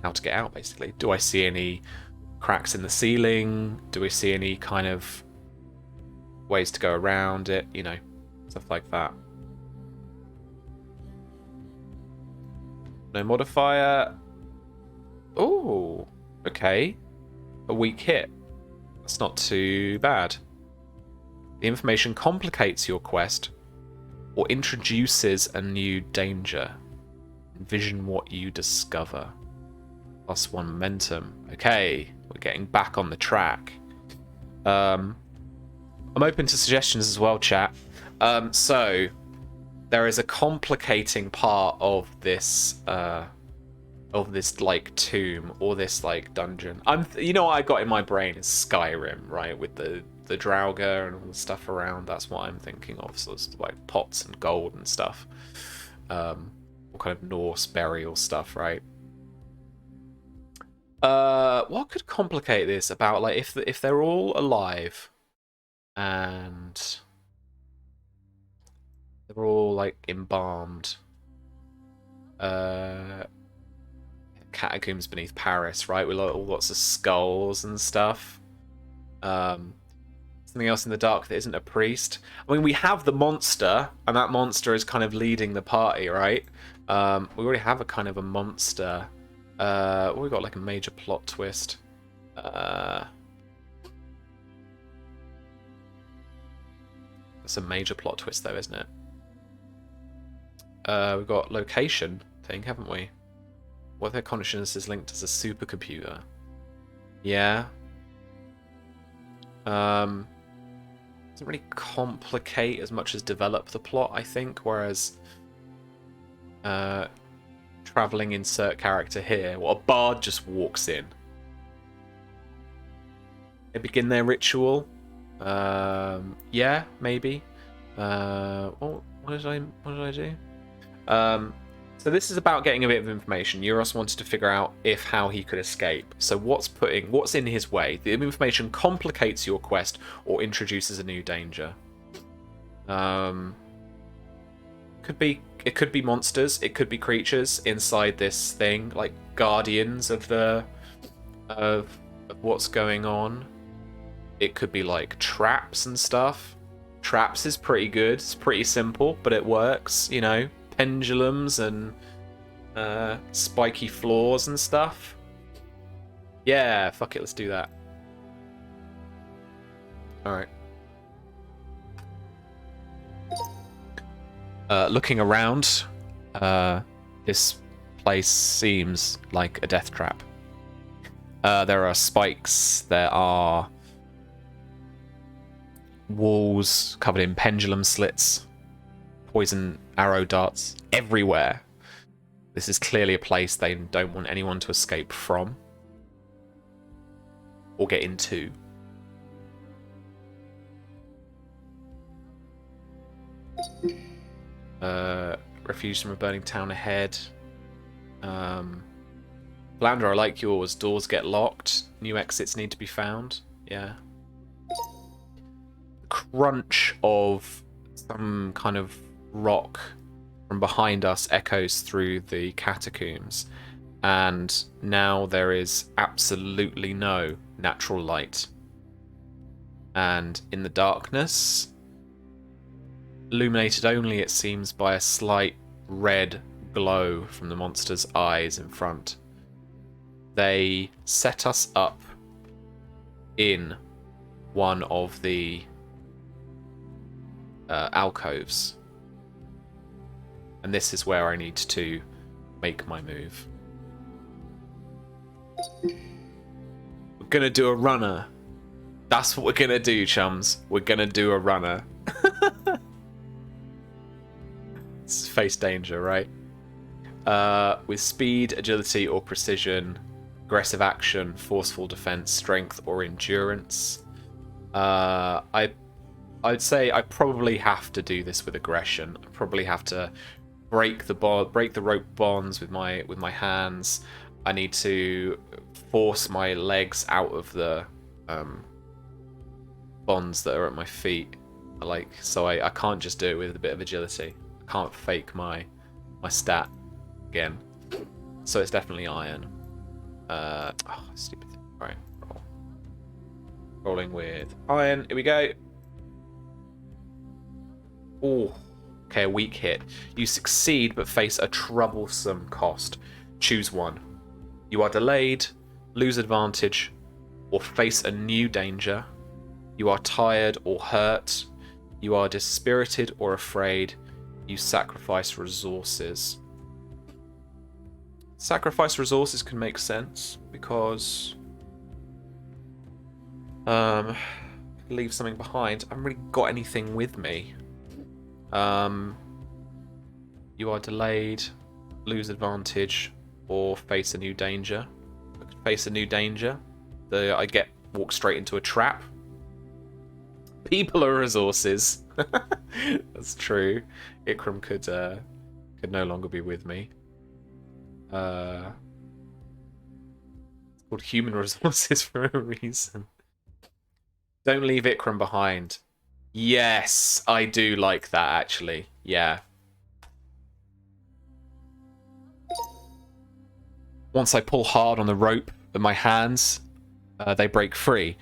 how to get out, basically. Do I see any cracks in the ceiling? Do we see any kind of ways to go around it? You know, stuff like that. No modifier. Oh, okay. A weak hit. That's not too bad. The information complicates your quest or introduces a new danger. Envision what you discover. +1 momentum. Okay, we're getting back on the track. I'm open to suggestions as well, chat. So there is a complicating part of this like tomb or this like dungeon. You know what I got in my brain is Skyrim, right? With the Draugr and all the stuff around. That's what I'm thinking of. So it's like pots and gold and stuff. All kind of Norse burial stuff, right? What could complicate this about like if they're all alive and they're all like embalmed? Catacombs beneath Paris, right? With all lots of skulls and stuff. Something else in the dark that isn't a priest. I mean, we have the monster, and that monster is kind of leading the party, right? We already have a kind of a monster. We got like a major plot twist. That's a major plot twist, though, isn't it? We've got location thing, haven't we? What if their consciousness is linked as a supercomputer? Yeah. Doesn't really complicate as much as develop the plot, I think. Whereas, traveling insert character here, a bard just walks in. They begin their ritual. Yeah, maybe. What did I do? So this is about getting a bit of information. Euros wanted to figure out how he could escape. So what's in his way? The information complicates your quest or introduces a new danger. It could be monsters. It could be creatures inside this thing, like guardians of what's going on. It could be like traps and stuff. Traps is pretty good. It's pretty simple, but it works. You know. Pendulums and spiky floors and stuff. Yeah, fuck it, let's do that. Alright. Looking around, this place seems like a death trap. There are spikes, there are walls covered in pendulum slits, poison arrow darts everywhere. This is clearly a place they don't want anyone to escape from or get into. Refuge from a burning town ahead. Flounder, I like yours. Doors get locked. New exits need to be found. Yeah. Crunch of some kind of rock from behind us echoes through the catacombs, and now there is absolutely no natural light. And in the darkness, illuminated only, it seems, by a slight red glow from the monster's eyes in front, they set us up in one of the alcoves. And this is where I need to make my move. We're We're gonna do a runner. That's what we're gonna do, chums. We're gonna do a runner. It's face danger, right? With speed, agility, or precision, aggressive action, forceful defense, strength, or endurance. I'd say I probably have to do this with aggression. I probably have to break the rope bonds with my hands. I need to force my legs out of the bonds that are at my feet. So I can't just do it with a bit of agility. I can't fake my stat again. So it's definitely iron. Stupid thing. Alright, rolling with iron. Here we go. Oh, okay, a weak hit. You succeed but face a troublesome cost. Choose one. You are delayed, lose advantage, or face a new danger. You are tired or hurt. You are dispirited or afraid. You sacrifice resources. Sacrifice resources can make sense because leave something behind. I haven't really got anything with me. You are delayed, lose advantage, or face a new danger. I could face a new danger. I get walk straight into a trap. People are resources. That's true. Ikram could no longer be with me. It's called human resources for a reason. Don't leave Ikram behind. Yes, I do like that actually. Yeah. Once I pull hard on the rope with my hands, they break free.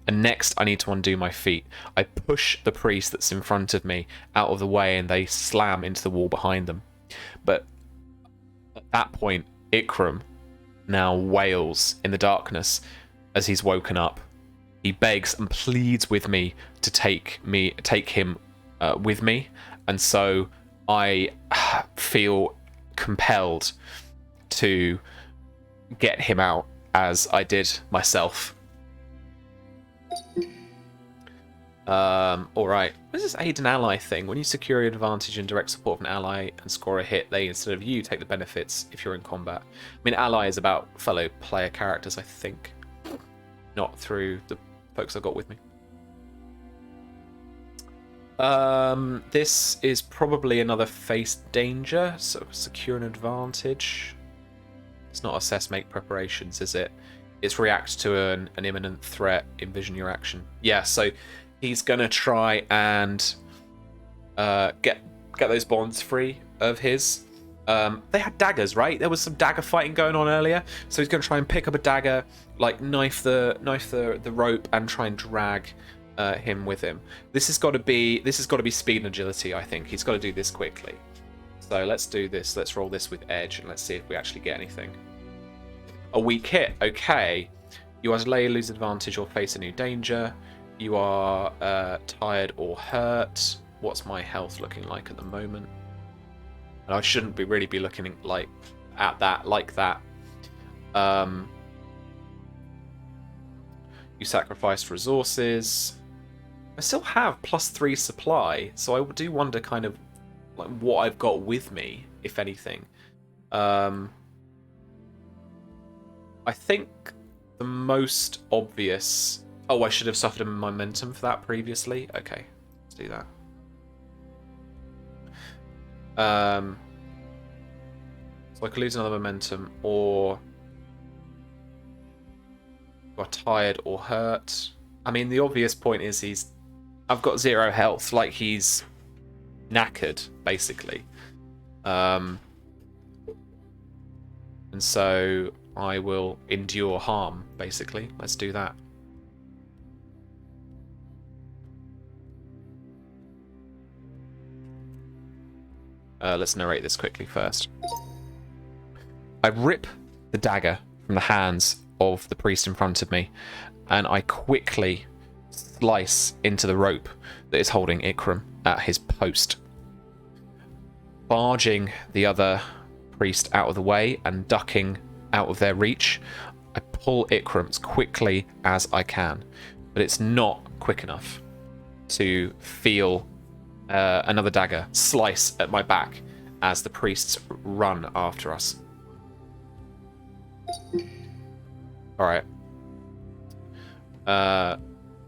And next, I need to undo my feet. I push the priest that's in front of me out of the way, and they slam into the wall behind them. But at that point, Ikram now wails in the darkness as he's woken up. He begs and pleads with me to take him with me, and so I feel compelled to get him out, as I did myself. Alright. What is this aid an ally thing? When you secure your advantage in direct support of an ally and score a hit, they, instead of you, take the benefits if you're in combat. I mean, ally is about fellow player characters, I think. Not through the folks I got with me. This is probably another face danger, so secure an advantage. It's not assess, make preparations, is it? It's react to an imminent threat, envision your action. Yeah, so he's gonna try and get those bonds free of his. They had daggers, right? There was some dagger fighting going on earlier, so he's gonna try and pick up a dagger, like knife the rope, and try and drag him with him. This has got to be speed and agility. I think he's got to do this quickly. So let's do this. Let's roll this with edge, and let's see if we actually get anything. A weak hit. Okay. You are delayed, lose advantage, or face a new danger. You are tired or hurt. What's my health looking like at the moment? And I shouldn't really be looking at that like that. You sacrificed resources. I still have +3 supply, so I do wonder kind of like what I've got with me, if anything. I think the most obvious... Oh, I should have suffered a momentum for that previously. Okay, let's do that. So I could lose another momentum, or got tired or hurt. I mean, the obvious point is I've got 0 health, like he's knackered, basically. And so I will endure harm, basically. Let's do that. Let's narrate this quickly first. I rip the dagger from the hands of the priest in front of me, and I quickly slice into the rope that is holding Ikram at his post. Barging the other priest out of the way and ducking out of their reach, I pull Ikram's quickly as I can, but it's not quick enough to feel another dagger slice at my back as the priests run after us. Alright.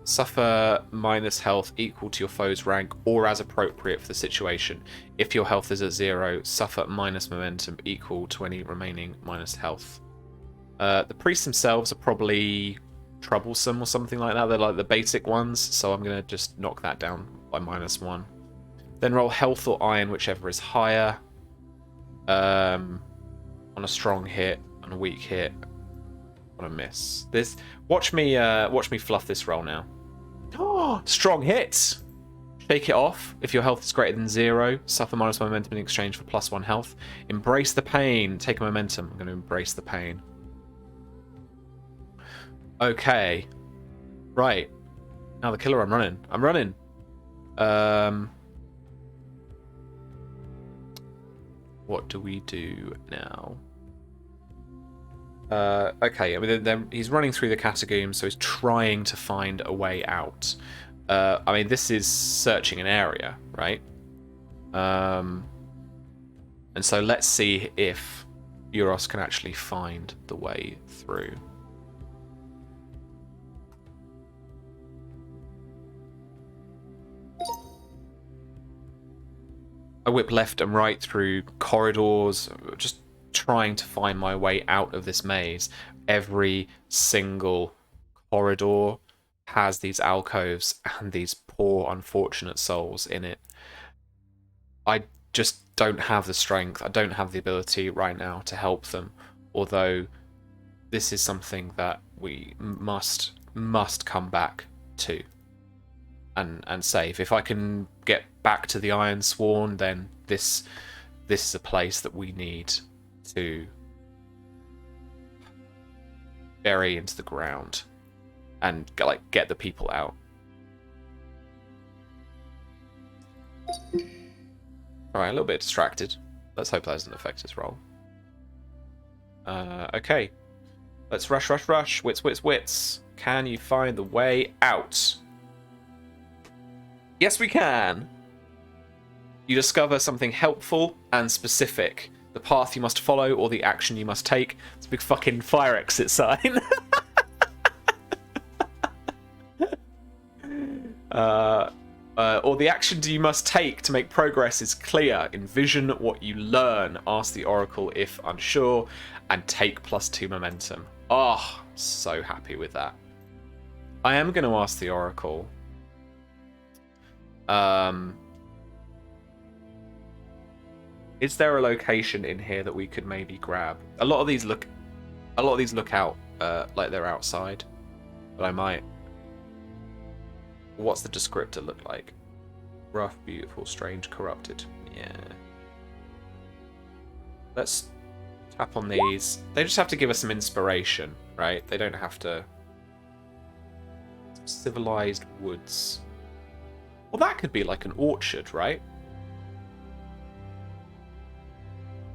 Suffer minus health equal to your foe's rank or as appropriate for the situation. If your health is at 0, suffer minus momentum equal to any remaining minus health. The priests themselves are probably troublesome or something like that. They're like the basic ones, so I'm going to just knock that down by -1. Then roll health or iron, whichever is higher. On a strong hit, on a weak hit, on a miss. Watch me fluff this roll now. Oh, strong hits. Shake it off. If your health is greater than 0, suffer minus momentum in exchange for +1 health. Embrace the pain. Take a momentum. I'm going to embrace the pain. Okay. Right. Now the killer, I'm running. What do we do now? Okay, I mean, then he's running through the catacombs, so he's trying to find a way out. I mean, this is searching an area, right? And so let's see if Euros can actually find the way through. I whip left and right through corridors, just trying to find my way out of this maze. Every single corridor has these alcoves and these poor, unfortunate souls in it. I just don't have the strength, I don't have the ability right now to help them, although this is something that we must come back to and save. If I can get back to the Ironsworn, then this is a place that we need to bury into the ground and get the people out. Alright, a little bit distracted. Let's hope that doesn't affect his roll. Okay. Let's rush. Wits. Can you find the way out? Yes, we can. You discover something helpful and specific. The path you must follow or the action you must take. It's a big fucking fire exit sign. Or the action you must take to make progress is clear. Envision what you learn. Ask the Oracle if unsure. And take +2 momentum. Oh, so happy with that. I am going to ask the Oracle. Is there a location in here that we could maybe grab? A lot of these look out like they're outside, but I might. What's the descriptor look like? Rough, beautiful, strange, corrupted. Yeah. Let's tap on these. They just have to give us some inspiration, right? They don't have to. Civilized woods. Well, that could be like an orchard, right?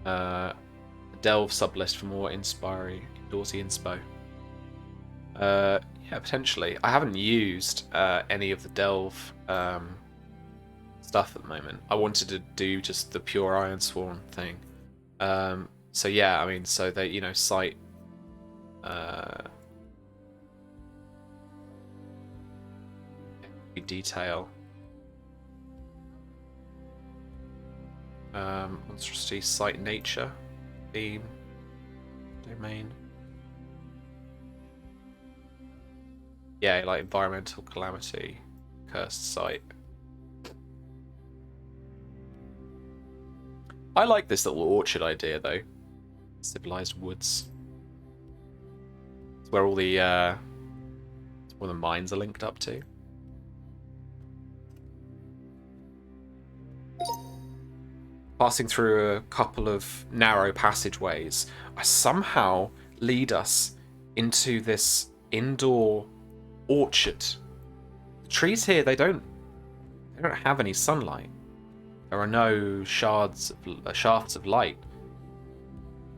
Delve sublist for more inspiring outdoorsy inspo. Yeah, potentially. I haven't used any of the delve stuff at the moment. I wanted to do just the pure Ironsworn thing. So yeah, I mean, so they, you know, cite detail. Monstrosity, cite nature, theme, domain. Yeah, like environmental calamity, cursed site. I like this little orchard idea though. Civilized woods. It's where all the mines are linked up to. Passing through a couple of narrow passageways, somehow lead us into this indoor orchard. The trees here, they don't have any sunlight. There are no shafts of light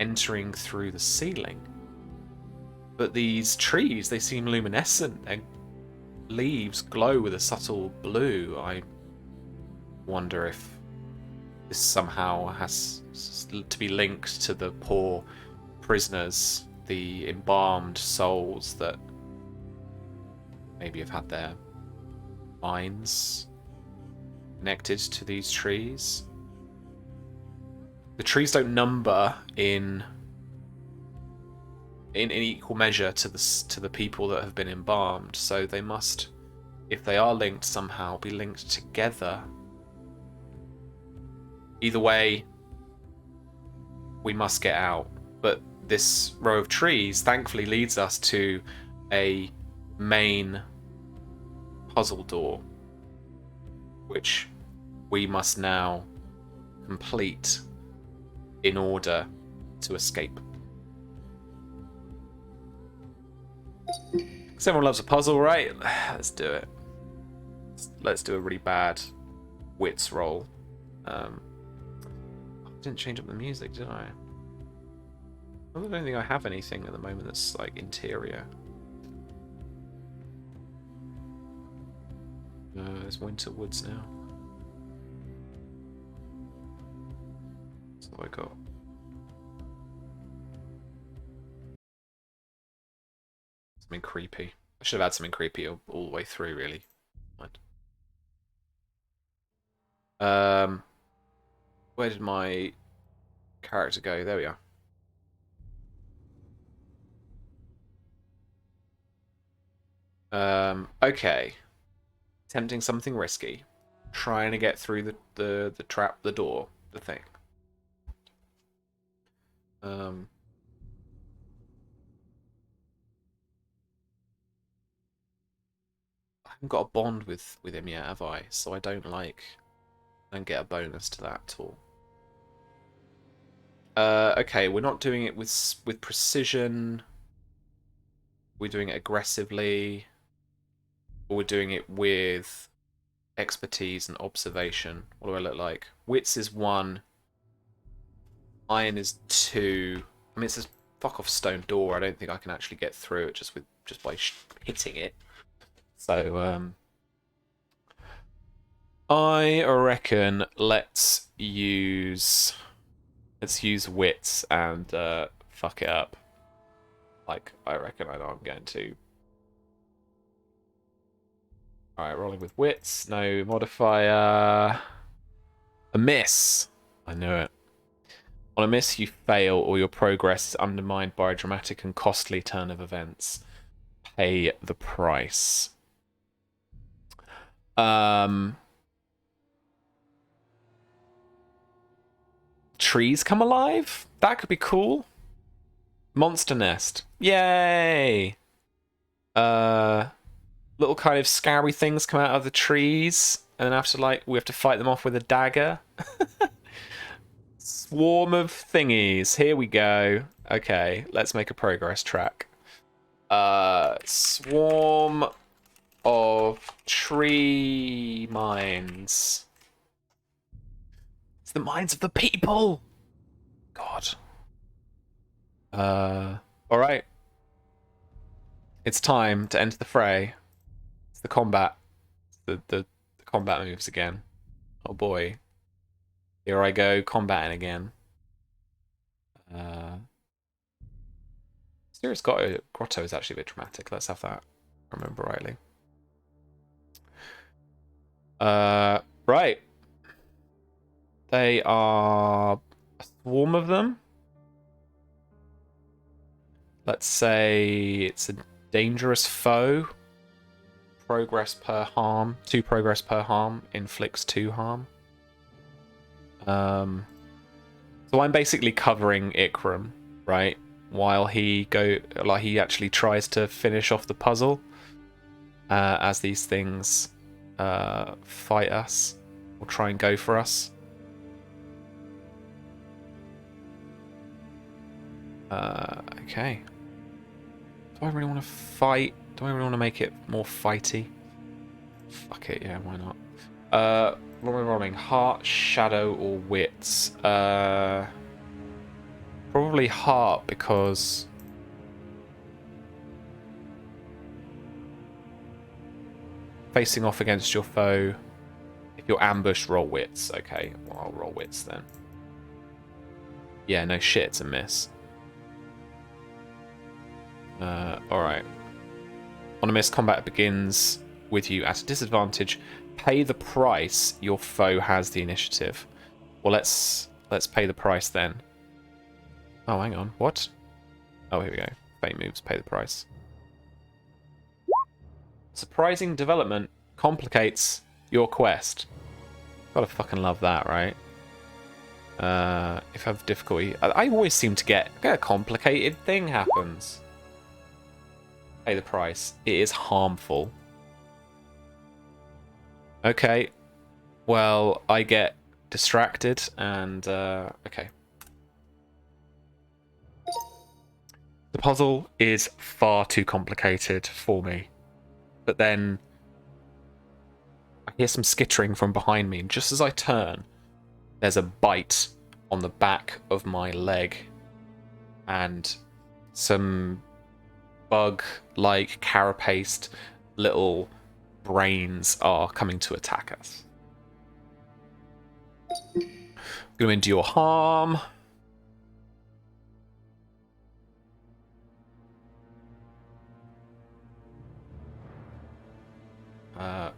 entering through the ceiling. But these trees, they seem luminescent. Their leaves glow with a subtle blue. I wonder if this somehow has to be linked to the poor prisoners, the embalmed souls that maybe have had their minds connected to these trees. The trees don't number in equal measure to the people that have been embalmed, so they must, if they are linked somehow, be linked together. Either way, we must get out. But this row of trees thankfully leads us to a main puzzle door, which we must now complete in order to escape. Because everyone loves a puzzle, right? Let's do it. Let's do a really bad wits roll. I didn't change up the music, did I? I don't think I have anything at the moment that's like interior. There's Winter Woods now. That's all I got. Something creepy. I should have had something creepy all the way through, really. Where did my character go? There we are. Okay. Attempting something risky. Trying to get through the trap, the door, the thing. I haven't got a bond with him yet, have I? So I don't get a bonus to that at all. Okay, we're not doing it with precision. We're doing it aggressively. Or we're doing it with expertise and observation. What do I look like? Wits is 1. Iron is 2. I mean, it's a fuck off stone door. I don't think I can actually get through it just by hitting it. So I reckon let's use wits and fuck it up. Like, I reckon I know I'm going to. Alright, rolling with wits. No modifier. A miss. I knew it. On a miss, you fail, or your progress is undermined by a dramatic and costly turn of events. Pay the price. Trees come alive? That could be cool. Monster nest. Yay! Little kind of scary things come out of the trees, and then we have to fight them off with a dagger. Swarm of thingies. Here we go. Okay, let's make a progress track. Swarm of tree mines. It's the minds of the people. God. All right. It's time to enter the fray. It's the combat. The combat moves again. Oh boy. Here I go, combating again. Mysterious Grotto is actually a bit dramatic. Let's have that. If I remember rightly. Right. They are a swarm of them. Let's say it's a dangerous foe. Progress per harm. 2 progress per harm. Inflicts 2 harm. So I'm basically covering Ikram, right? While he actually tries to finish off the puzzle. As these things fight us. Or try and go for us. Okay. Do I really want to fight? Do I really want to make it more fighty? Fuck it, yeah, why not? What am I rolling? Heart, shadow, or wits? Probably heart, because facing off against your foe. If you're ambushed, roll wits. Okay, well, I'll roll wits then. Yeah, no shit, it's a miss. Alright. On a miss, combat begins with you at a disadvantage. Pay the price. Your foe has the initiative. Well, let's pay the price then. Oh, hang on. What? Oh, here we go. Fate moves, pay the price. Surprising development complicates your quest. Gotta fucking love that, right? If I have difficulty... I always seem to get a complicated thing happens. Pay the price. It is harmful. Okay. Well, I get distracted and... okay. The puzzle is far too complicated for me. But then... I hear some skittering from behind me, and just as I turn, there's a bite on the back of my leg. And some bug-like, carapaced little brains are coming to attack us. Going to endure harm.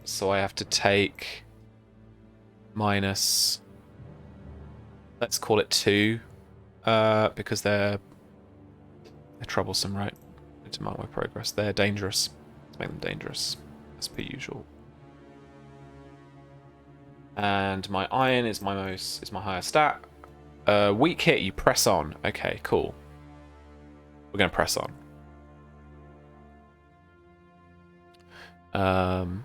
So I have to take minus, let's call it 2, because they're troublesome, right? I need to mark my progress. They're dangerous. Let's make them dangerous, as per usual. And my iron is my higher stat. Weak hit, you press on. Okay, cool. We're gonna press on. Oh,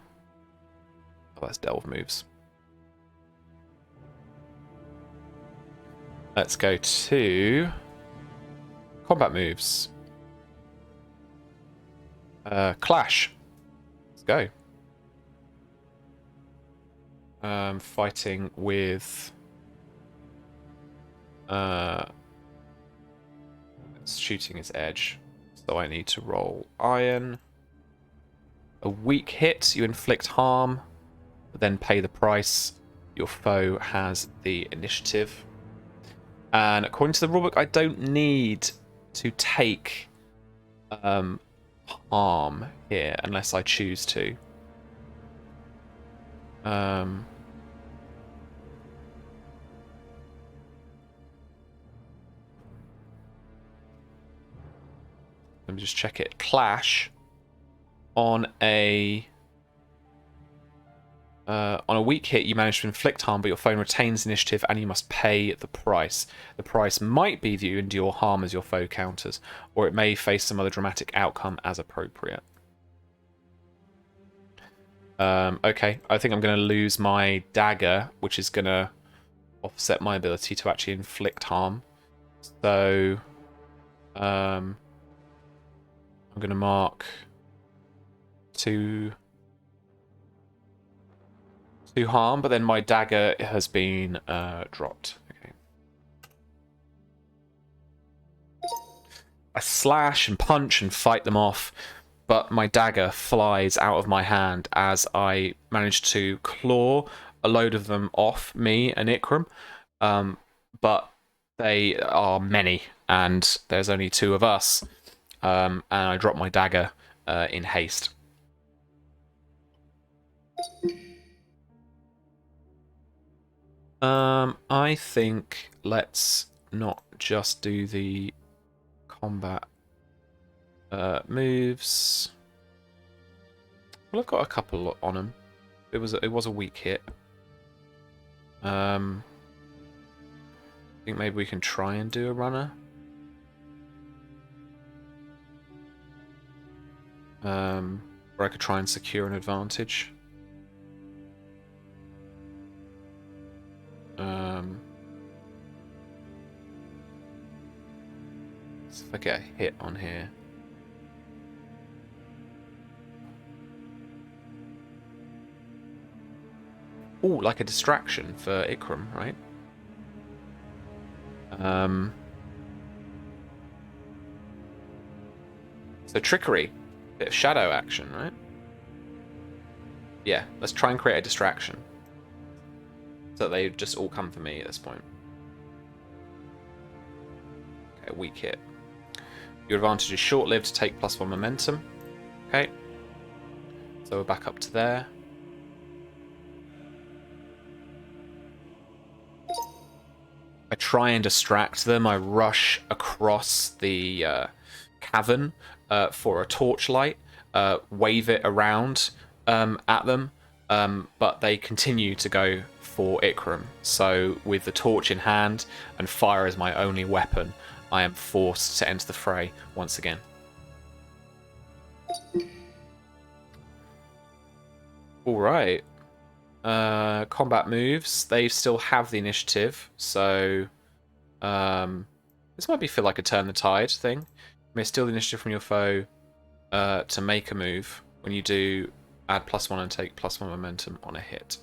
that's delve moves. Let's go to combat moves. Clash. Let's go. Fighting with... it's shooting its edge. So I need to roll iron. A weak hit, you inflict harm, but then pay the price. Your foe has the initiative. And according to the rulebook, I don't need to take harm here unless I choose to. Let me just check it. Clash on a weak hit, you manage to inflict harm, but your foe retains initiative, and you must pay the price. The price might be that you endure harm as your foe counters, or it may face some other dramatic outcome as appropriate. Okay, I think I'm going to lose my dagger, which is going to offset my ability to actually inflict harm. So, I'm going to mark 2 harm, but then my dagger has been dropped. Okay. I slash and punch and fight them off, but my dagger flies out of my hand as I manage to claw a load of them off me and Ikram. But they are many, and there's only 2 of us. And I drop my dagger in haste. I think let's not just do the combat moves. Well, I've got a couple on them. It was a weak hit. I think maybe we can try and do a runner. Or I could try and secure an advantage. So if I get a hit on here. Ooh, like a distraction for Ikram, right? So trickery. Bit of shadow action, right? Yeah, let's try and create a distraction. So they just all come for me at this point. Okay, weak hit. Your advantage is short-lived to take +1 momentum. Okay. So we're back up to there. I try and distract them. I rush across the cavern for a torchlight, wave it around at them, but they continue to go for Ikram. So with the torch in hand and fire as my only weapon, I am forced to enter the fray once again. All right. Combat moves. They still have the initiative, so this might feel like a turn the tide thing. You may steal the initiative from your foe to make a move. When you do, add +1 and take +1 momentum on a hit.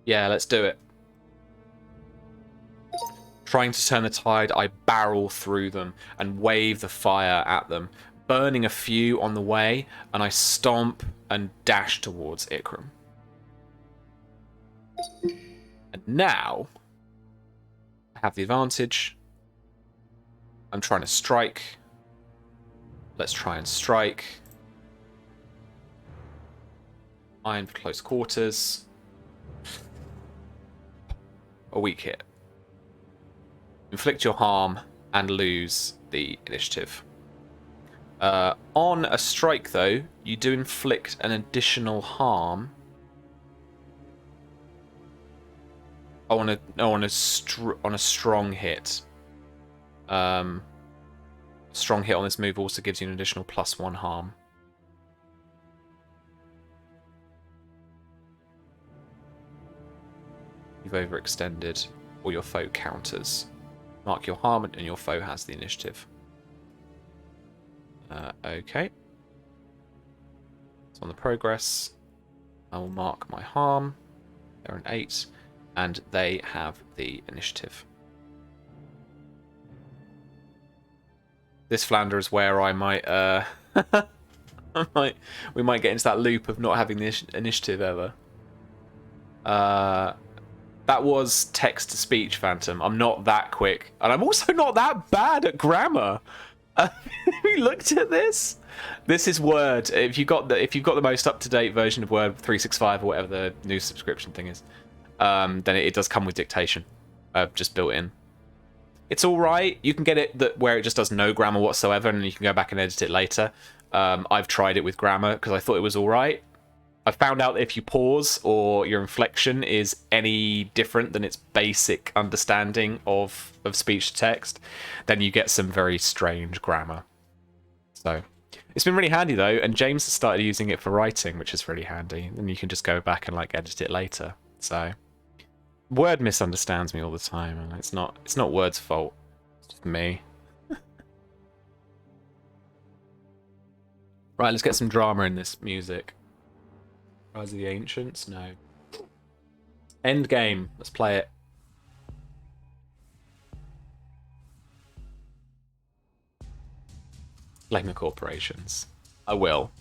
Yeah, let's do it. Trying to turn the tide, I barrel through them and wave the fire at them, burning a few on the way, and I stomp and dash towards Ikram. And now, I have the advantage. I'm trying to strike. Let's try and strike. Iron for close quarters. A weak hit. Inflict your harm and lose the initiative. On a strike, though, you do inflict an additional harm. On a strong hit. Strong hit on this move also gives you an additional +1 harm. You've overextended, or your foe counters. Mark your harm, and your foe has the initiative. Okay. So on the progress, I will mark my harm. They're an 8, and they have the initiative. This Flander is where I might, we might get into that loop of not having the initiative ever. That was text-to-speech, Phantom. I'm not that quick, and I'm also not that bad at grammar. We looked at this. This is Word. If you've got the most up-to-date version of Word 365 or whatever the new subscription thing is, then it does come with dictation, just built in. It's all right. You can get it where it just does no grammar whatsoever, and you can go back and edit it later. I've tried it with grammar because I thought it was all right. I found out that if you pause or your inflection is any different than its basic understanding of speech to text, then you get some very strange grammar. So it's been really handy though, and James has started using it for writing, which is really handy. And you can just go back and edit it later. So Word misunderstands me all the time, and it's not Word's fault. It's just me. Right, let's get some drama in this music. Rise of the Ancients? No. End game. Let's play it. Blame the corporations. I will.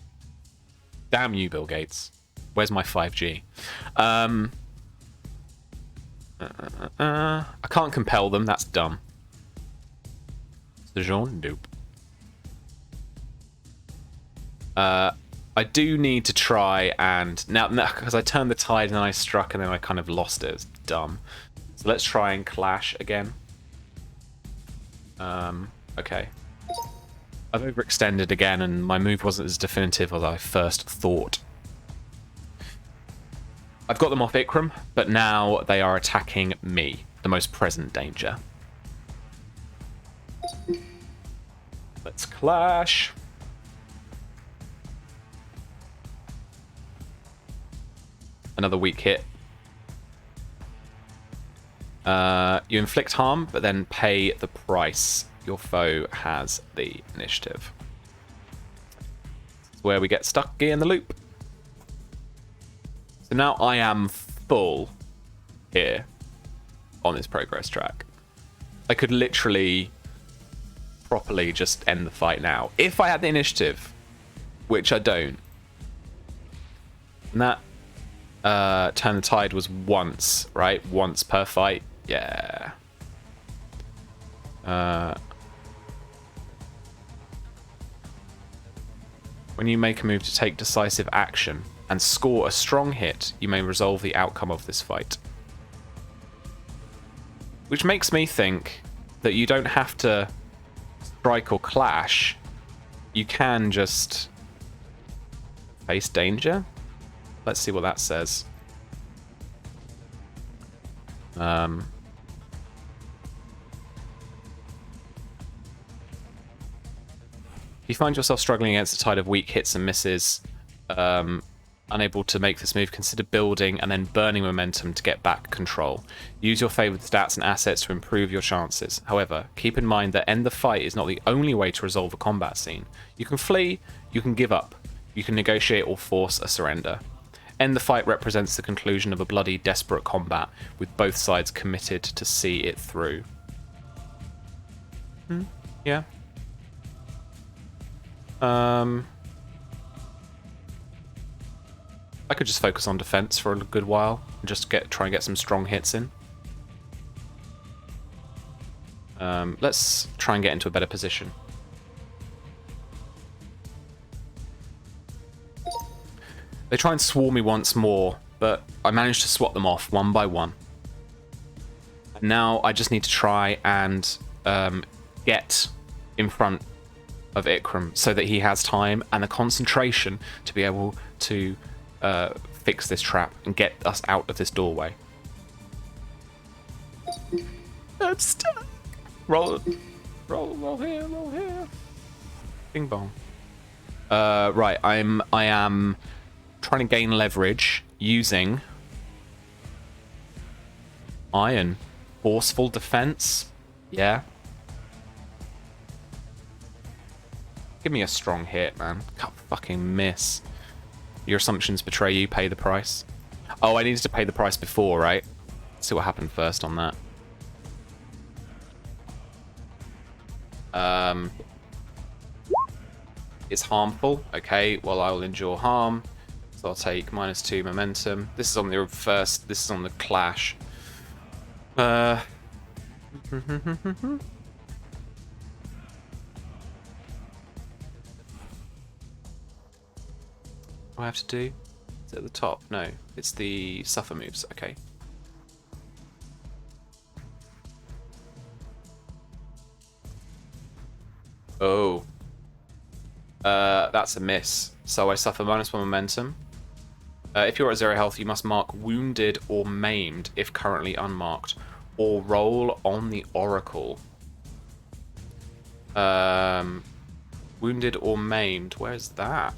Damn you, Bill Gates. Where's my 5G? I can't compel them. That's dumb. Jean Dupe. I do need to try and now because I turned the tide and then I struck and then I kind of lost it. It's dumb. So let's try and clash again. Okay. I've overextended again and my move wasn't as definitive as I first thought. I've got them off Ikram, but now they are attacking me, the most present danger. Let's clash. Another weak hit. You inflict harm, but then pay the price. Your foe has the initiative. It's where we get stuck in the loop. So now I am full here on this progress track. I could literally properly just end the fight now. If I had the initiative, which I don't, And that turn the tide was once, right? Once per fight. Yeah. When you make a move to take decisive action and score a strong hit, you may resolve the outcome of this fight. Which makes me think that you don't have to strike or clash. You can just face danger. Let's see what that says. If you find yourself struggling against a tide of weak hits and misses, unable to make this move, consider building and then burning momentum to get back control. Use your favoured stats and assets to improve your chances. However, keep in mind that end the fight is not the only way to resolve a combat scene. You can flee, you can give up, you can negotiate or force a surrender. End the fight represents the conclusion of a bloody, desperate combat, with both sides committed to see it through. Yeah. I could just focus on defense for a good while and just try and get some strong hits in. Let's try and get into a better position. They try and swarm me once more, but I managed to swat them off one by one. Now I just need to try and get in front of Ikram so that he has time and the concentration to be able to fix this trap and get us out of this doorway. I'm stuck. Roll here, roll here. Bing bong. Right, I am trying to gain leverage using iron. Forceful defense. Yeah. Give me a strong hit, man. Can't fucking miss. Your assumptions betray you. Pay the price. Oh, I needed to pay the price before, right? Let's see what happened first on that. It's harmful. Okay, well, I will endure harm. So I'll take -2 momentum. This is on the first. This is on the clash. What do I have to do? Is it at the top? No, it's the suffer moves. Okay. Oh. That's a miss. So I suffer -1 momentum. If you're at 0 health, you must mark wounded or maimed if currently unmarked, or roll on the oracle. Wounded or maimed. Where's that?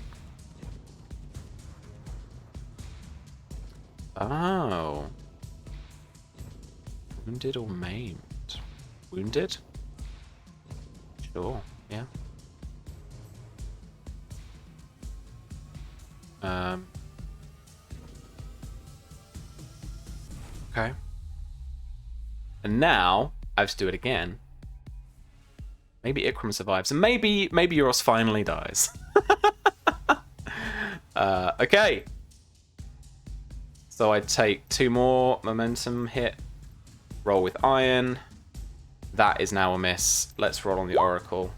Oh. Wounded or maimed? Wounded? Sure, yeah. Okay. And now I have to do it again. Maybe Ikram survives, and maybe Euros finally dies. Okay. So I take 2 more momentum hit. Roll with iron. That is now a miss. Let's roll on the oracle.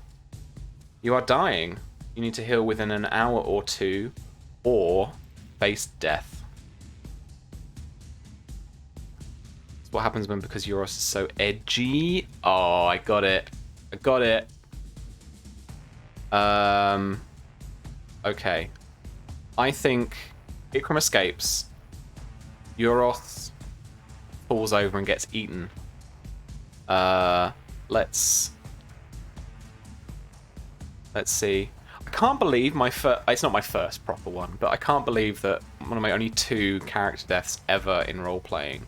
You are dying. You need to heal within an hour or 2, or face death. That's what happens because Euros is so edgy. Oh, I got it. I got it. Okay. I think Ikram escapes. Euros falls over and gets eaten. Let's see. I can't believe my first... It's not my first proper one, but I can't believe that one of my only 2 character deaths ever in role-playing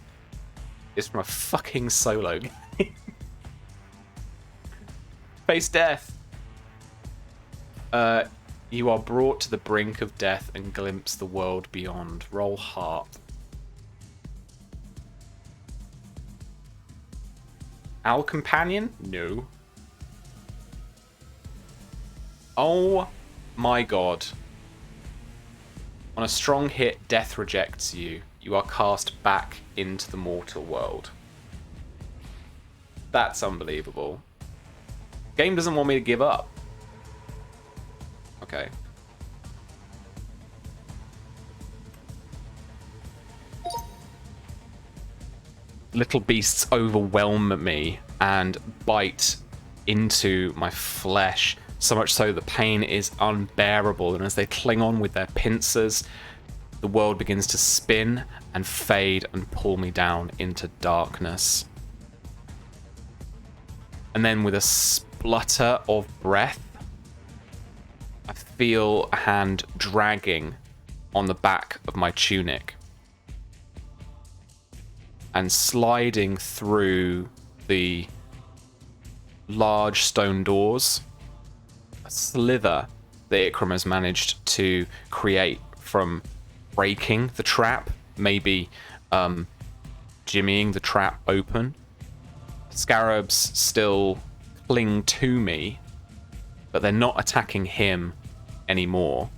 is from a fucking solo game. Face death. You are brought to the brink of death and glimpse the world beyond. Roll heart. Owl companion? No. Oh my god. On a strong hit, death rejects you. You are cast back into the mortal world. That's unbelievable. Game doesn't want me to give up. Okay. Little beasts overwhelm me and bite into my flesh, so much so the pain is unbearable, and as they cling on with their pincers, the world begins to spin and fade and pull me down into darkness. And then with a splutter of breath, I feel a hand dragging on the back of my tunic and sliding through the large stone doors, a slither that Ikram has managed to create from breaking the trap, maybe jimmying the trap open. Scarabs still cling to me, but they're not attacking him anymore.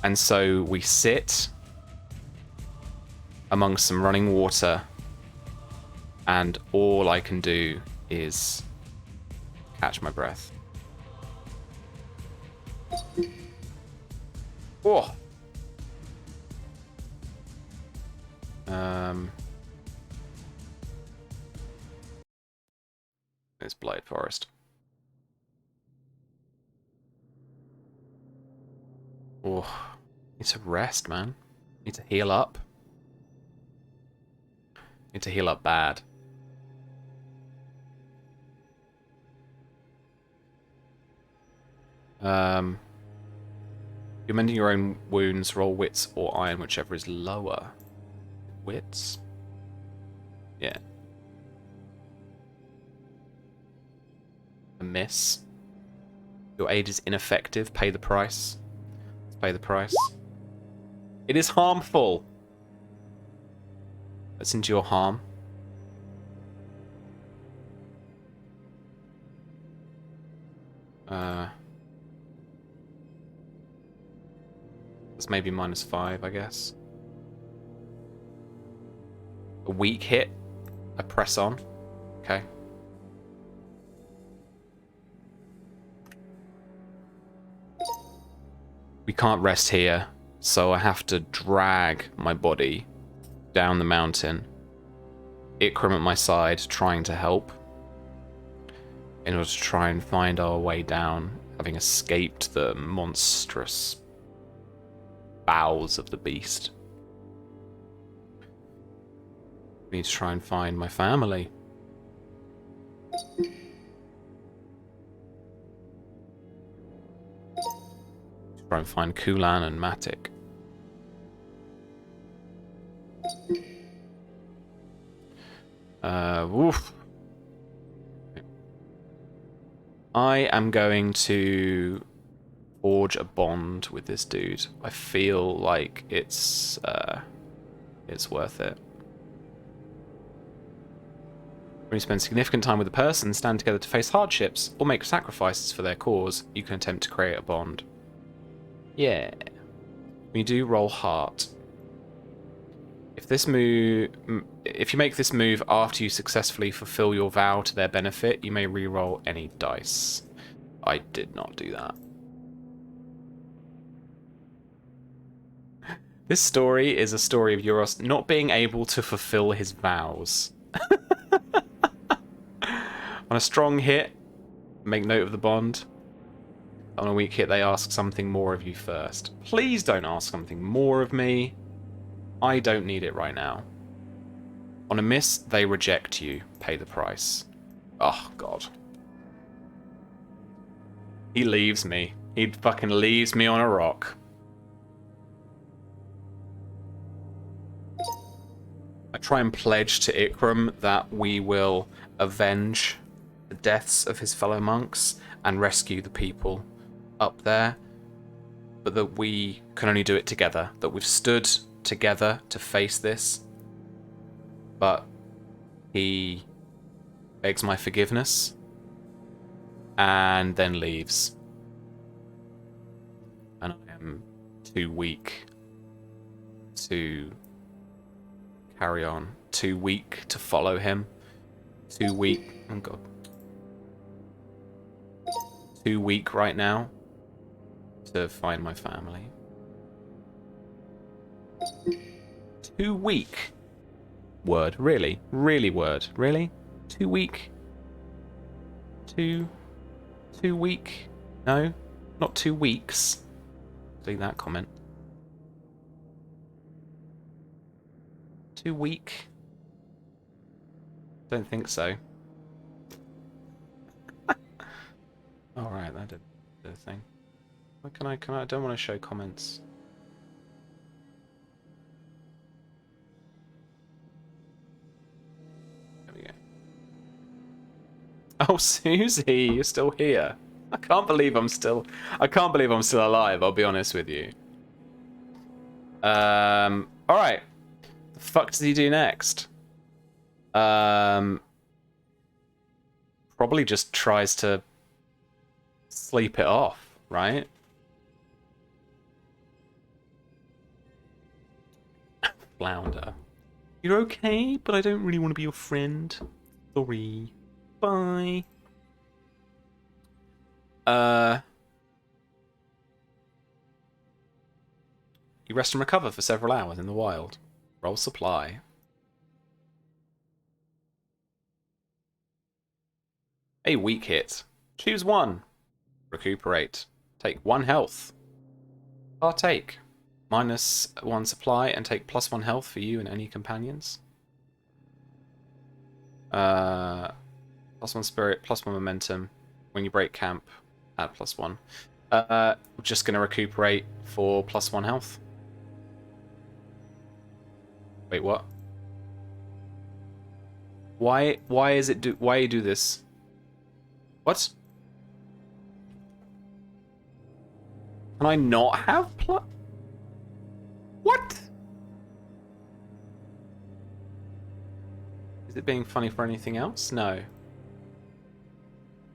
And so we sit among some running water, and all I can do is catch my breath. Oh. It's Blight Forest. Oh, need to rest, man. Need to heal up. Need to heal up bad. You're mending your own wounds. Roll wits or iron, whichever is lower. Wits? Yeah. A miss. Your aid is ineffective. Pay the price. Let's pay the price. It is harmful. Let's endure harm. That's maybe -5, I guess. A weak hit. I press on. Okay. We can't rest here, so I have to drag my body down the mountain. Ikram at my side, trying to help, in order to try and find our way down, having escaped the monstrous bowels of the beast. We need to try and find my family. Try and find Kulan and Matic. Woof. I am going to forge a bond with this dude. I feel like it's worth it. When you spend significant time with a person, stand together to face hardships, or make sacrifices for their cause, you can attempt to create a bond. Yeah. When you do, roll heart. If you make this move after you successfully fulfill your vow to their benefit, you may re-roll any dice. I did not do that. This story is a story of Euros not being able to fulfill his vows. On a strong hit, make note of the bond. On a weak hit, they ask something more of you first. Please don't ask something more of me. I don't need it right now. On a miss, they reject you. Pay the price. Oh, God. He leaves me. He fucking leaves me on a rock. I try and pledge to Ikram that we will avenge the deaths of his fellow monks and rescue the people up there, but that we can only do it together, that we've stood together to face this. But he begs my forgiveness and then leaves. And I am too weak to carry on. Too weak to follow him. Too weak. Oh god. Too weak right now to find my family. Too weak. Word. Really? Really word. Really? Too weak? Too weak? No? Not 2 weeks. Delete that comment. Too weak? Don't think so. Alright, that did the thing. Why can I don't want to show comments. There we go. Oh, Susie, you're still here. I can't believe I'm still alive, I'll be honest with you. Alright. The fuck does he do next? Probably just tries to sleep it off, right? Flounder. You're okay, but I don't really want to be your friend. Sorry. Bye. You rest and recover for several hours in the wild. Roll supply. A weak hit. Choose one. Recuperate. Take 1 health. Partake. -1 supply and take +1 health for you and any companions. +1 spirit, +1 momentum. When you break camp, add +1. We're just gonna recuperate for +1 health. Wait, what? Why you do this? What? Can I not have What? Is it being funny for anything else? No.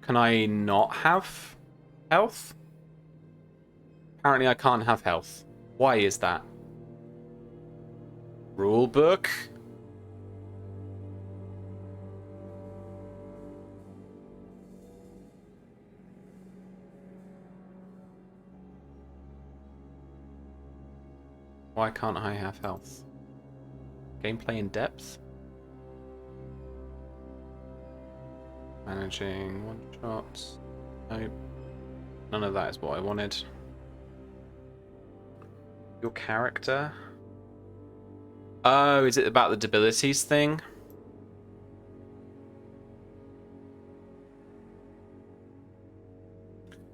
Can I not have health? Apparently I can't have health. Why is that? Rule book? Why can't I have health? Gameplay in depth? Managing one shots. Nope. None of that is what I wanted. Your character? Oh, is it about the debilities thing?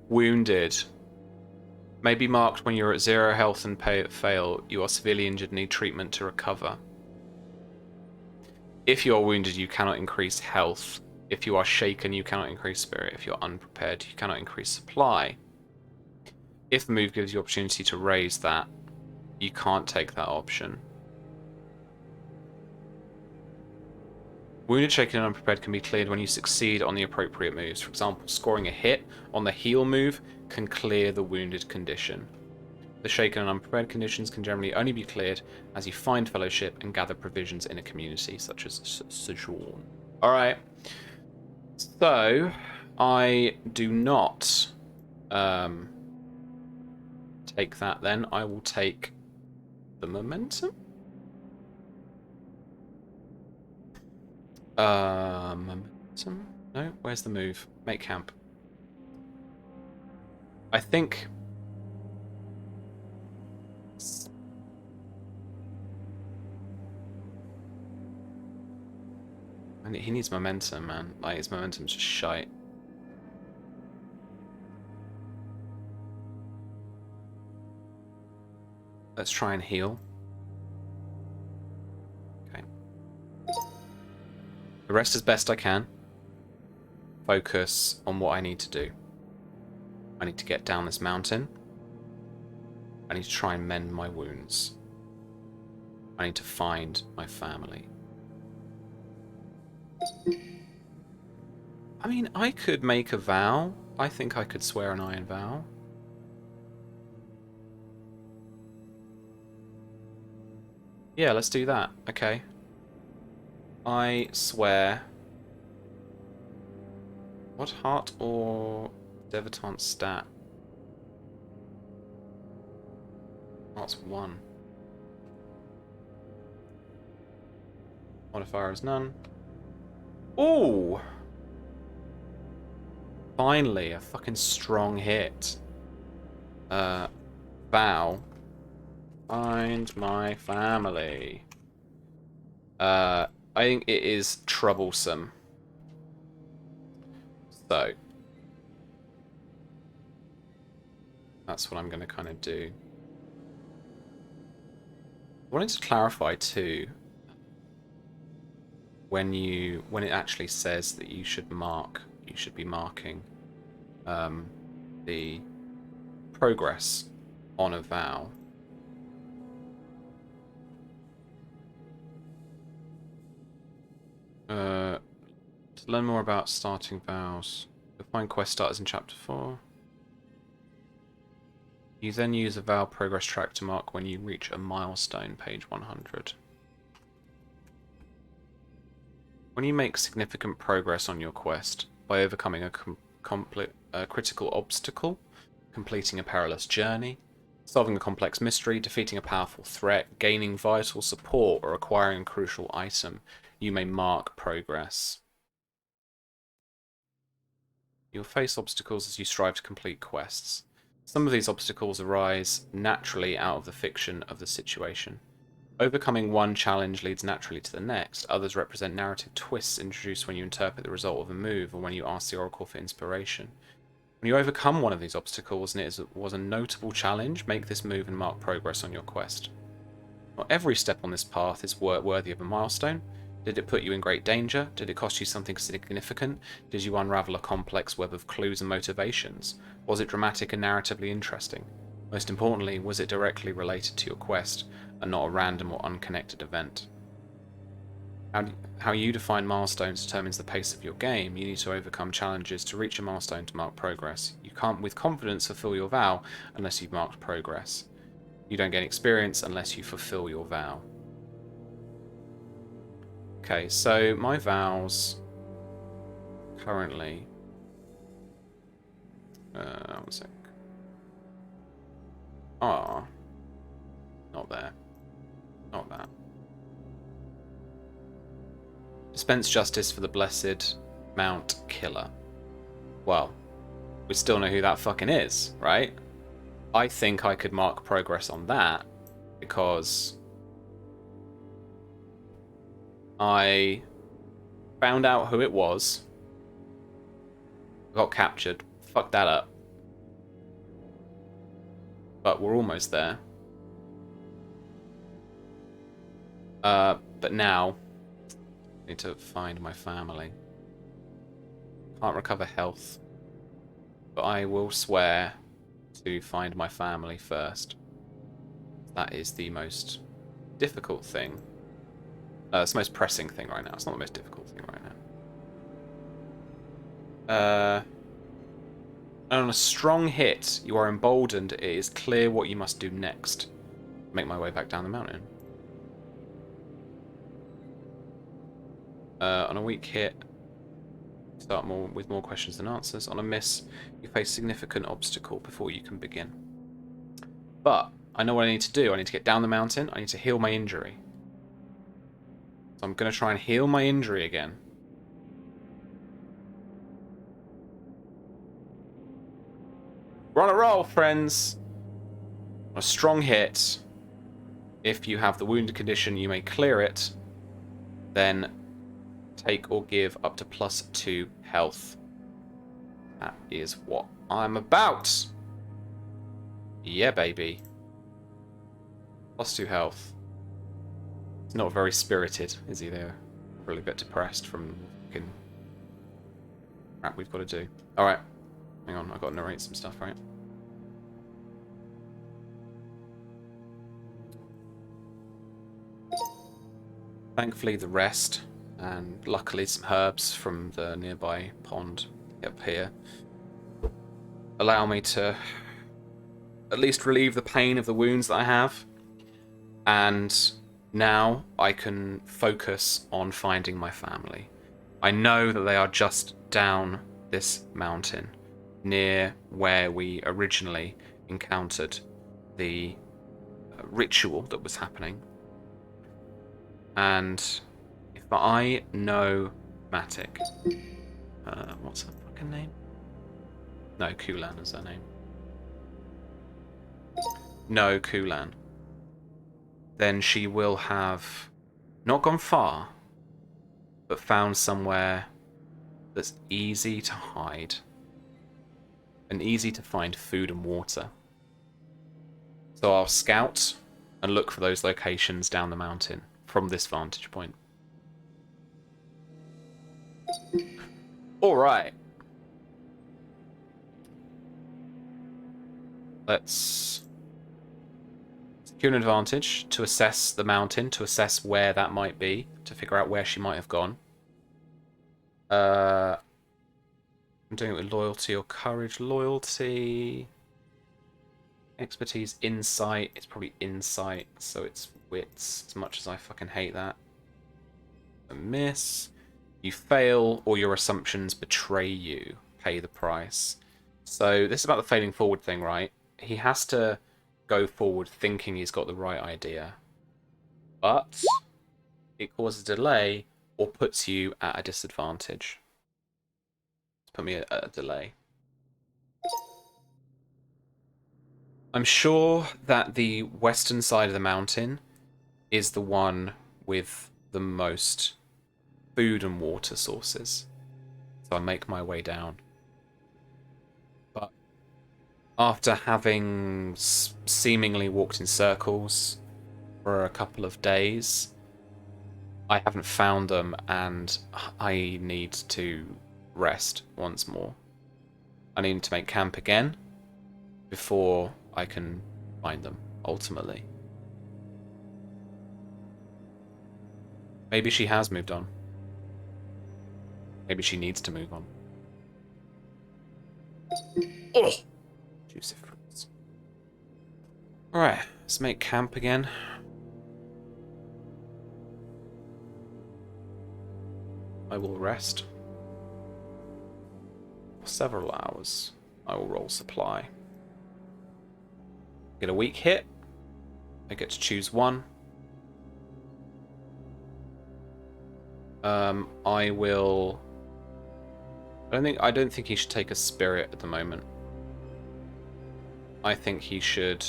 Wounded. May be marked when you're at 0 health and fail. You are severely injured and need treatment to recover. If you are wounded, you cannot increase health. If you are shaken, you cannot increase spirit. If you're unprepared, you cannot increase supply. If the move gives you opportunity to raise that, you can't take that option. Wounded, shaken, and unprepared can be cleared when you succeed on the appropriate moves. For example, scoring a hit on the heal move can clear the wounded condition. The shaken and unprepared conditions can generally only be cleared as you find fellowship and gather provisions in a community, such as Sojourn. Alright. So, I do not take that then. I will take the momentum. Momentum? No, where's the move? Make camp. I think... he needs momentum, man. Like, his momentum's just shite. Let's try and heal. Okay. The rest as best I can. Focus on what I need to do. I need to get down this mountain. I need to try and mend my wounds. I need to find my family. I mean, I could make a vow. I think I could swear an iron vow. Yeah, let's do that. Okay. I swear. What heart or debutante stat? Heart's 1. Modifier is none. Ooh! Finally, a fucking strong hit. Vow. Find my family. I think it is troublesome. So. That's what I'm going to kind of do. I wanted to clarify too, when it actually says that you should be marking the progress on a vow. To learn more about starting vows, you'll find quest starters in chapter 4. You then use a vow progress track to mark when you reach a milestone, page 100. When you make significant progress on your quest by overcoming a critical obstacle, completing a perilous journey, solving a complex mystery, defeating a powerful threat, gaining vital support, or acquiring a crucial item, you may mark progress. You'll face obstacles as you strive to complete quests. Some of these obstacles arise naturally out of the fiction of the situation. Overcoming one challenge leads naturally to the next. Others represent narrative twists introduced when you interpret the result of a move or when you ask the Oracle for inspiration. When you overcome one of these obstacles and it was a notable challenge, make this move and mark progress on your quest. Not every step on this path is worthy of a milestone. Did it put you in great danger? Did it cost you something significant? Did you unravel a complex web of clues and motivations? Was it dramatic and narratively interesting? Most importantly, was it directly related to your quest and not a random or unconnected event? How you define milestones determines the pace of your game. You need to overcome challenges to reach a milestone to mark progress. You can't with confidence fulfill your vow unless you've marked progress. You don't gain experience unless you fulfill your vow. Okay, so my vows currently... one sec. Are not there. Not that. Dispense justice for the blessed Mount Killer. Well, we still know who that fucking is, right? I think I could mark progress on that because I found out who it was, got captured, fucked that up. But we're almost there. But now, I need to find my family. Can't recover health. But I will swear to find my family first. That is the most difficult thing. It's the most pressing thing right now. It's not the most difficult thing right now. On a strong hit, you are emboldened. It is clear what you must do next. Make my way back down the mountain. On a weak hit, start with more questions than answers. On a miss, you face significant obstacle before you can begin. But I know what I need to do. I need to get down the mountain. I need to heal my injury. So I'm going to try and heal my injury again. We're on a roll, friends. On a strong hit, if you have the wound condition, you may clear it. Then take or give up to +2 health. That is what I'm about. Yeah, baby. +2 health. He's not very spirited, is he? There, really a bit depressed from fucking crap we've got to do. All right, hang on. I've got to narrate some stuff, right? Thankfully, the rest and luckily some herbs from the nearby pond up here allow me to at least relieve the pain of the wounds that I have and Now I can focus on finding my family. I know that they are just down this mountain, near where we originally encountered the ritual that was happening. And if I know Matic, what's her fucking name? No, Kulan is her name. No, Kulan. Then she will have not gone far, but found somewhere that's easy to hide and easy to find food and water. So I'll scout and look for those locations down the mountain from this vantage point. All right. Let's secure an advantage to assess the mountain, to assess where that might be, to figure out where she might have gone. I'm doing it with loyalty or courage. Loyalty, expertise, insight. It's probably insight, so it's wits. As much as I fucking hate that. A miss. You fail, or your assumptions betray you. Pay the price. So this is about the failing forward thing, right? He has to go forward thinking he's got the right idea, but it causes a delay or puts you at a disadvantage. Put me at a delay. I'm sure that the western side of the mountain is the one with the most food and water sources. So I make my way down. But after having seemingly walked in circles for a couple of days, I haven't found them, and I need to rest once more. I need to make camp again before I can find them, ultimately. Maybe she has moved on. Maybe she needs to move on. Oh! Juicy fruits. Alright, let's make camp again. I will rest. For several hours. I will roll supply. Get a weak hit. I get to choose one. I will. I don't think he should take a spirit at the moment. I think he should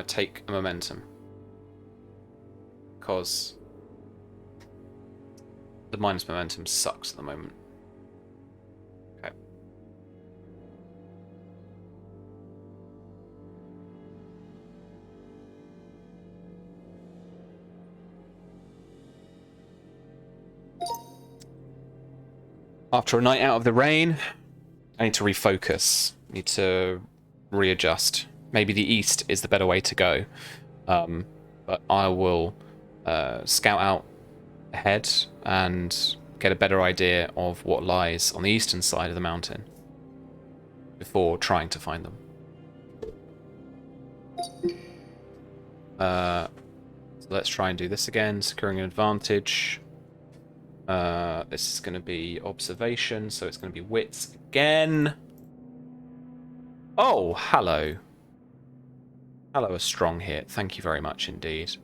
take a momentum, because the minus momentum sucks at the moment. Okay. After a night out of the rain, I need to refocus. I need to readjust. Maybe the east is the better way to go. But I will scout out ahead and get a better idea of what lies on the eastern side of the mountain before trying to find them. So let's try and do this again, securing an advantage. This is going to be observation, so it's going to be wits again. Oh, hello. Hello, a strong hit. Thank you very much indeed.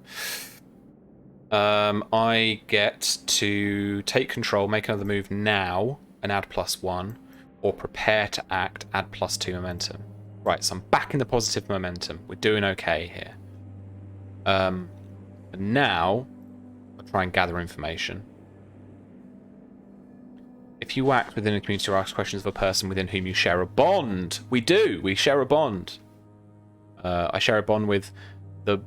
I get to take control, make another move now, and add +1, or prepare to act, add +2 momentum. Right, so I'm back in the positive momentum. We're doing okay here. And now, I'll try and gather information. If you act within a community or ask questions of a person within whom you share a bond. We do. We share a bond. I share a bond with the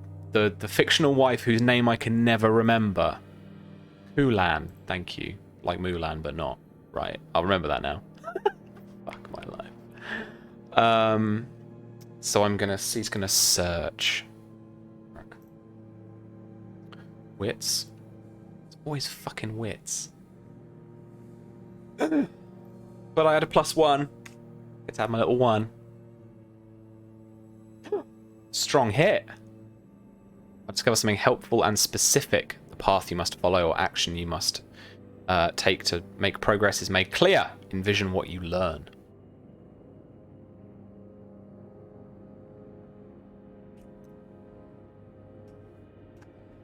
fictional wife whose name I can never remember. Kulan. Thank you. Like Mulan, but not. Right. I'll remember that now. Fuck my life. So he's gonna search. Wits. It's always fucking wits. But I had a +1. Get to have my little 1. Strong hit. Discover something helpful and specific. The path you must follow or action you must take to make progress is made clear. Envision what you learn.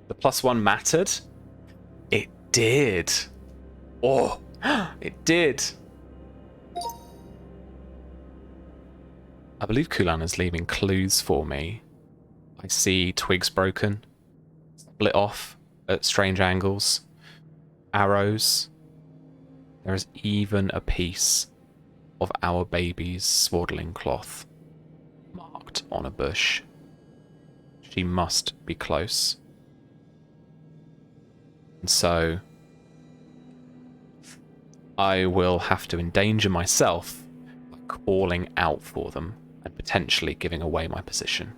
The +1 mattered? It did. Oh, it did. I believe Kulan is leaving clues for me. I see twigs broken, split off at strange angles, arrows. There is even a piece of our baby's swaddling cloth marked on a bush. She must be close. And so I will have to endanger myself by calling out for them and potentially giving away my position.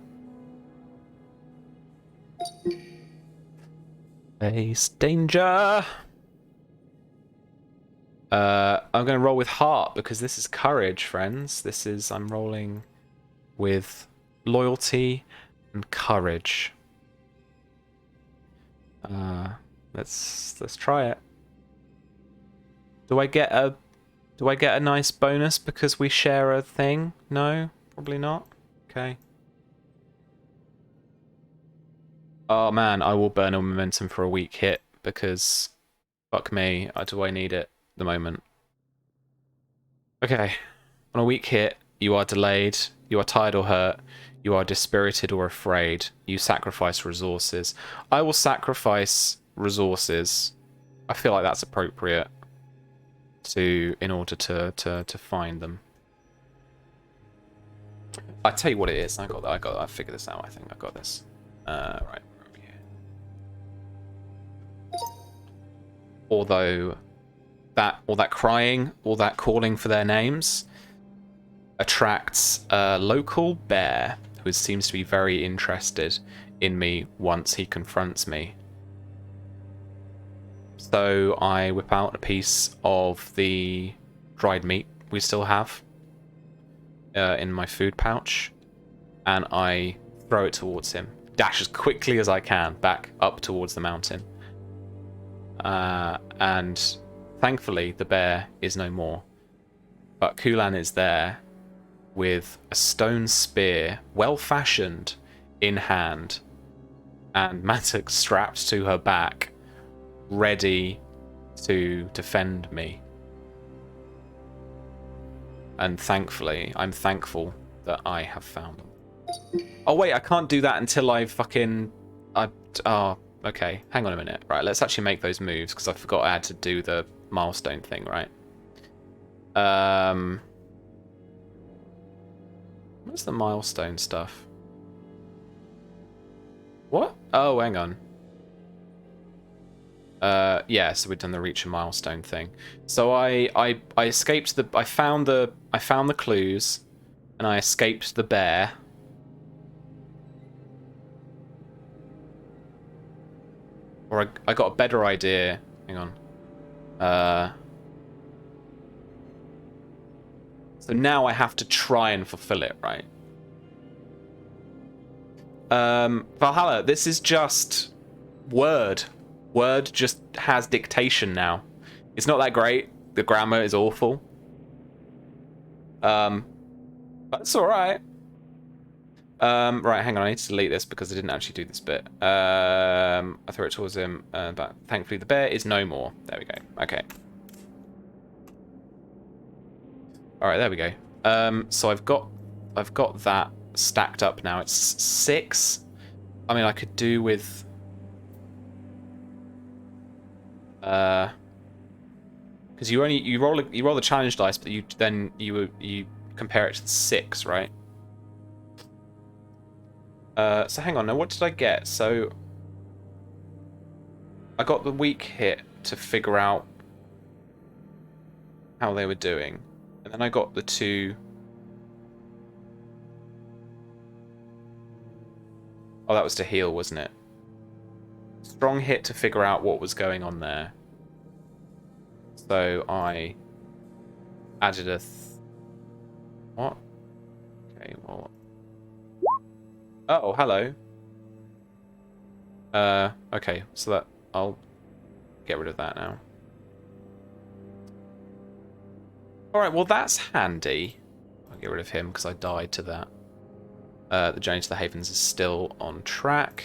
Face danger! I'm going to roll with heart because this is courage, friends. I'm rolling with loyalty and courage. Let's try it. Do I get a nice bonus because we share a thing? No, probably not. Okay. Oh man, I will burn all momentum for a weak hit because fuck me, do I need it at the moment. Okay. On a weak hit, you are delayed, you are tired or hurt, you are dispirited or afraid, you sacrifice resources. I will sacrifice resources. I feel like that's appropriate in order to find them. I tell you what it is. I figured this out. I think I got this. Right, where are we here? Although all that crying, all that calling for their names attracts a local bear who seems to be very interested in me once he confronts me. So I whip out a piece of the dried meat we still have in my food pouch, and I throw it towards him. Dash as quickly as I can back up towards the mountain. And thankfully, the bear is no more. But Kulan is there with a stone spear, well-fashioned, in hand, and Matuk strapped to her back, ready to defend me. And thankfully, I'm thankful that I have found them. Oh wait, I can't do that until I fucking... Oh, okay. Hang on a minute. Right, let's actually make those moves, because I forgot I had to do the milestone thing, right? What's the milestone stuff? What? Oh, hang on. Yeah, so we've done the reach a milestone thing. So I escaped the... I found the clues, and I escaped the bear. Or I got a better idea. Hang on. So now I have to try and fulfill it, right? Valhalla, this is just Word. Word just has dictation now. It's not that great. The grammar is awful. But it's alright. Right, hang on, I need to delete this because I didn't actually do this bit. I throw it towards him, but thankfully the bear is no more. There we go. Okay. Alright, there we go. So I've got that stacked up now. It's 6. I mean, I could do with... because you roll the challenge dice, but you compare it to the 6, right? So hang on, now what did I get? So I got the weak hit to figure out how they were doing, and then I got the 2. Oh, that was to heal, wasn't it? Strong hit to figure out what was going on there. So I added a... What? Okay, well... Oh, hello. Okay, so that I'll get rid of that now. Alright, well that's handy. I'll get rid of him because I died to that. The journey to the Havens is still on track.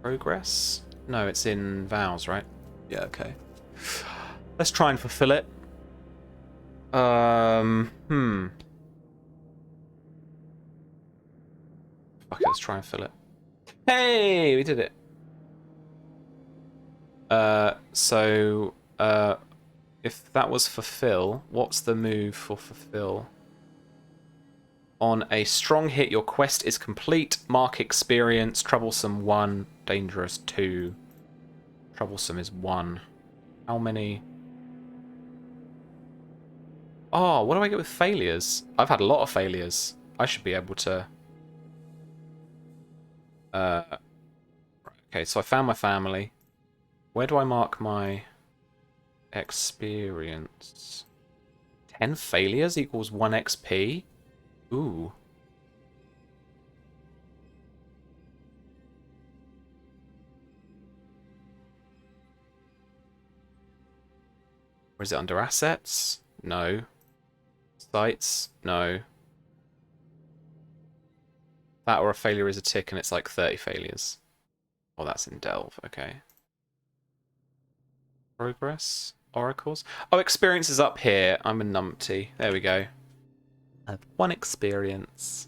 Progress? No, it's in vows, right? Yeah, okay. Let's try and fulfill it. Fuck it, let's try and fill it. Hey, we did it. If that was fulfill, what's the move for fulfill? On a strong hit, your quest is complete. Mark experience. Troublesome 1. Dangerous 2. Troublesome is 1. How many? Oh, what do I get with failures? I've had a lot of failures. I should be able to... Okay, so I found my family. Where do I mark my experience? 10 failures equals 1 XP? Ooh. Or is it under assets? No. Sites? No. That or a failure is a tick and it's like 30 failures. Oh, that's in Delve. Okay. Progress? Oracles? Oh, experience is up here. I'm a numpty. There we go. I have 1 experience.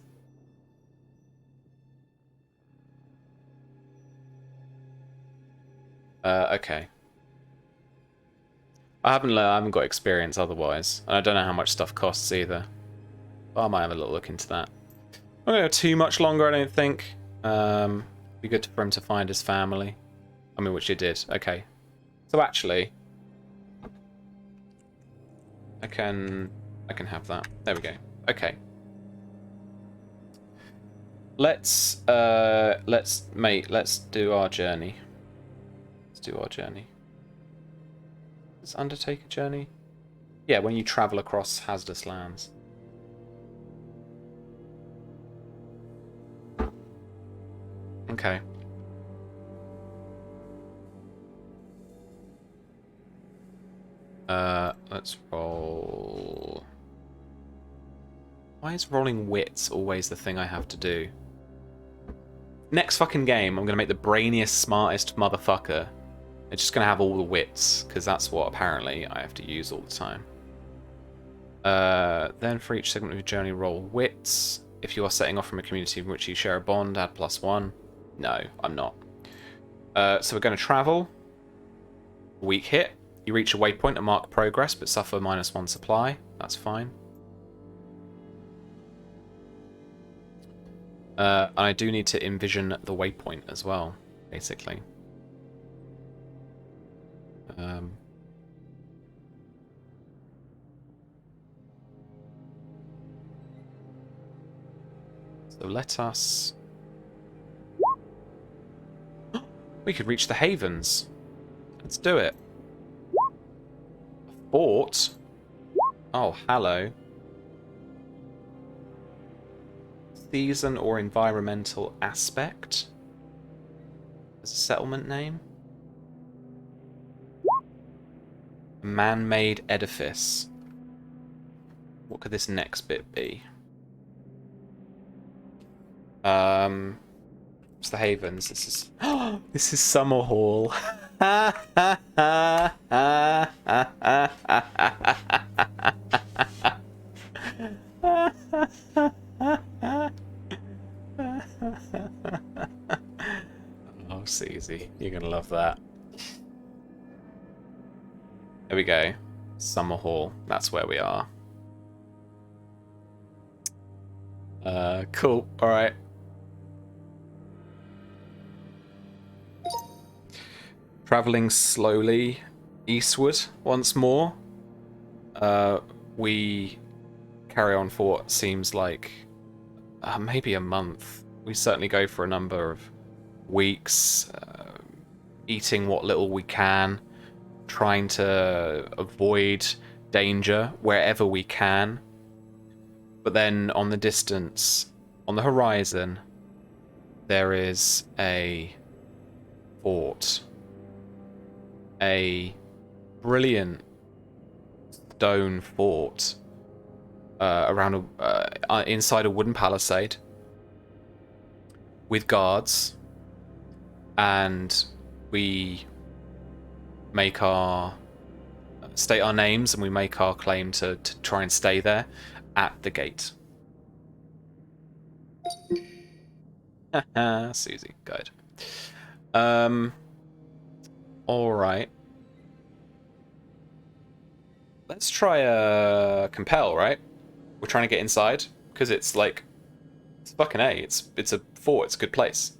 Okay. I haven't got experience otherwise. And I don't know how much stuff costs either. But I might have a little look into that. I'm not going to go too much longer, I don't think. Be good for him to find his family. I mean, which he did. Okay. So actually, I can have that. There we go. Okay. Let's do our journey. Let's do our journey. Let's undertake a journey. Yeah, when you travel across hazardous lands. Okay. Let's roll. Why is rolling wits always the thing I have to do? Next fucking game, I'm gonna make the brainiest, smartest motherfucker. It's just gonna have all the wits, because that's what apparently I have to use all the time. Then for each segment of your journey, roll wits. If you are setting off from a community in which you share a bond, add +1. No, I'm not. So we're going to travel. Weak hit. You reach a waypoint and mark progress, but suffer -1 supply. That's fine. And I do need to envision the waypoint as well, basically. So let us... We could reach the Havens. Let's do it. A fort? Oh, hello. Season or environmental aspect? As a settlement name? Man-made edifice. What could this next bit be? It's the Havens. This is this is Summer Hall. Oh, Susie, you're gonna love that. There we go. Summer Hall. That's where we are. Cool. All right. Traveling slowly eastward once more. We carry on for what seems like maybe a month. We certainly go for a number of weeks, eating what little we can, trying to avoid danger wherever we can. But then on the distance, on the horizon, there is a fort. A brilliant stone fort inside a wooden palisade with guards, and we state our names and we make our claim to try and stay there at the gate. Susie, good. All right. Let's try a compel, right? We're trying to get inside because it's like it's fucking A. It's a fort. It's a good place.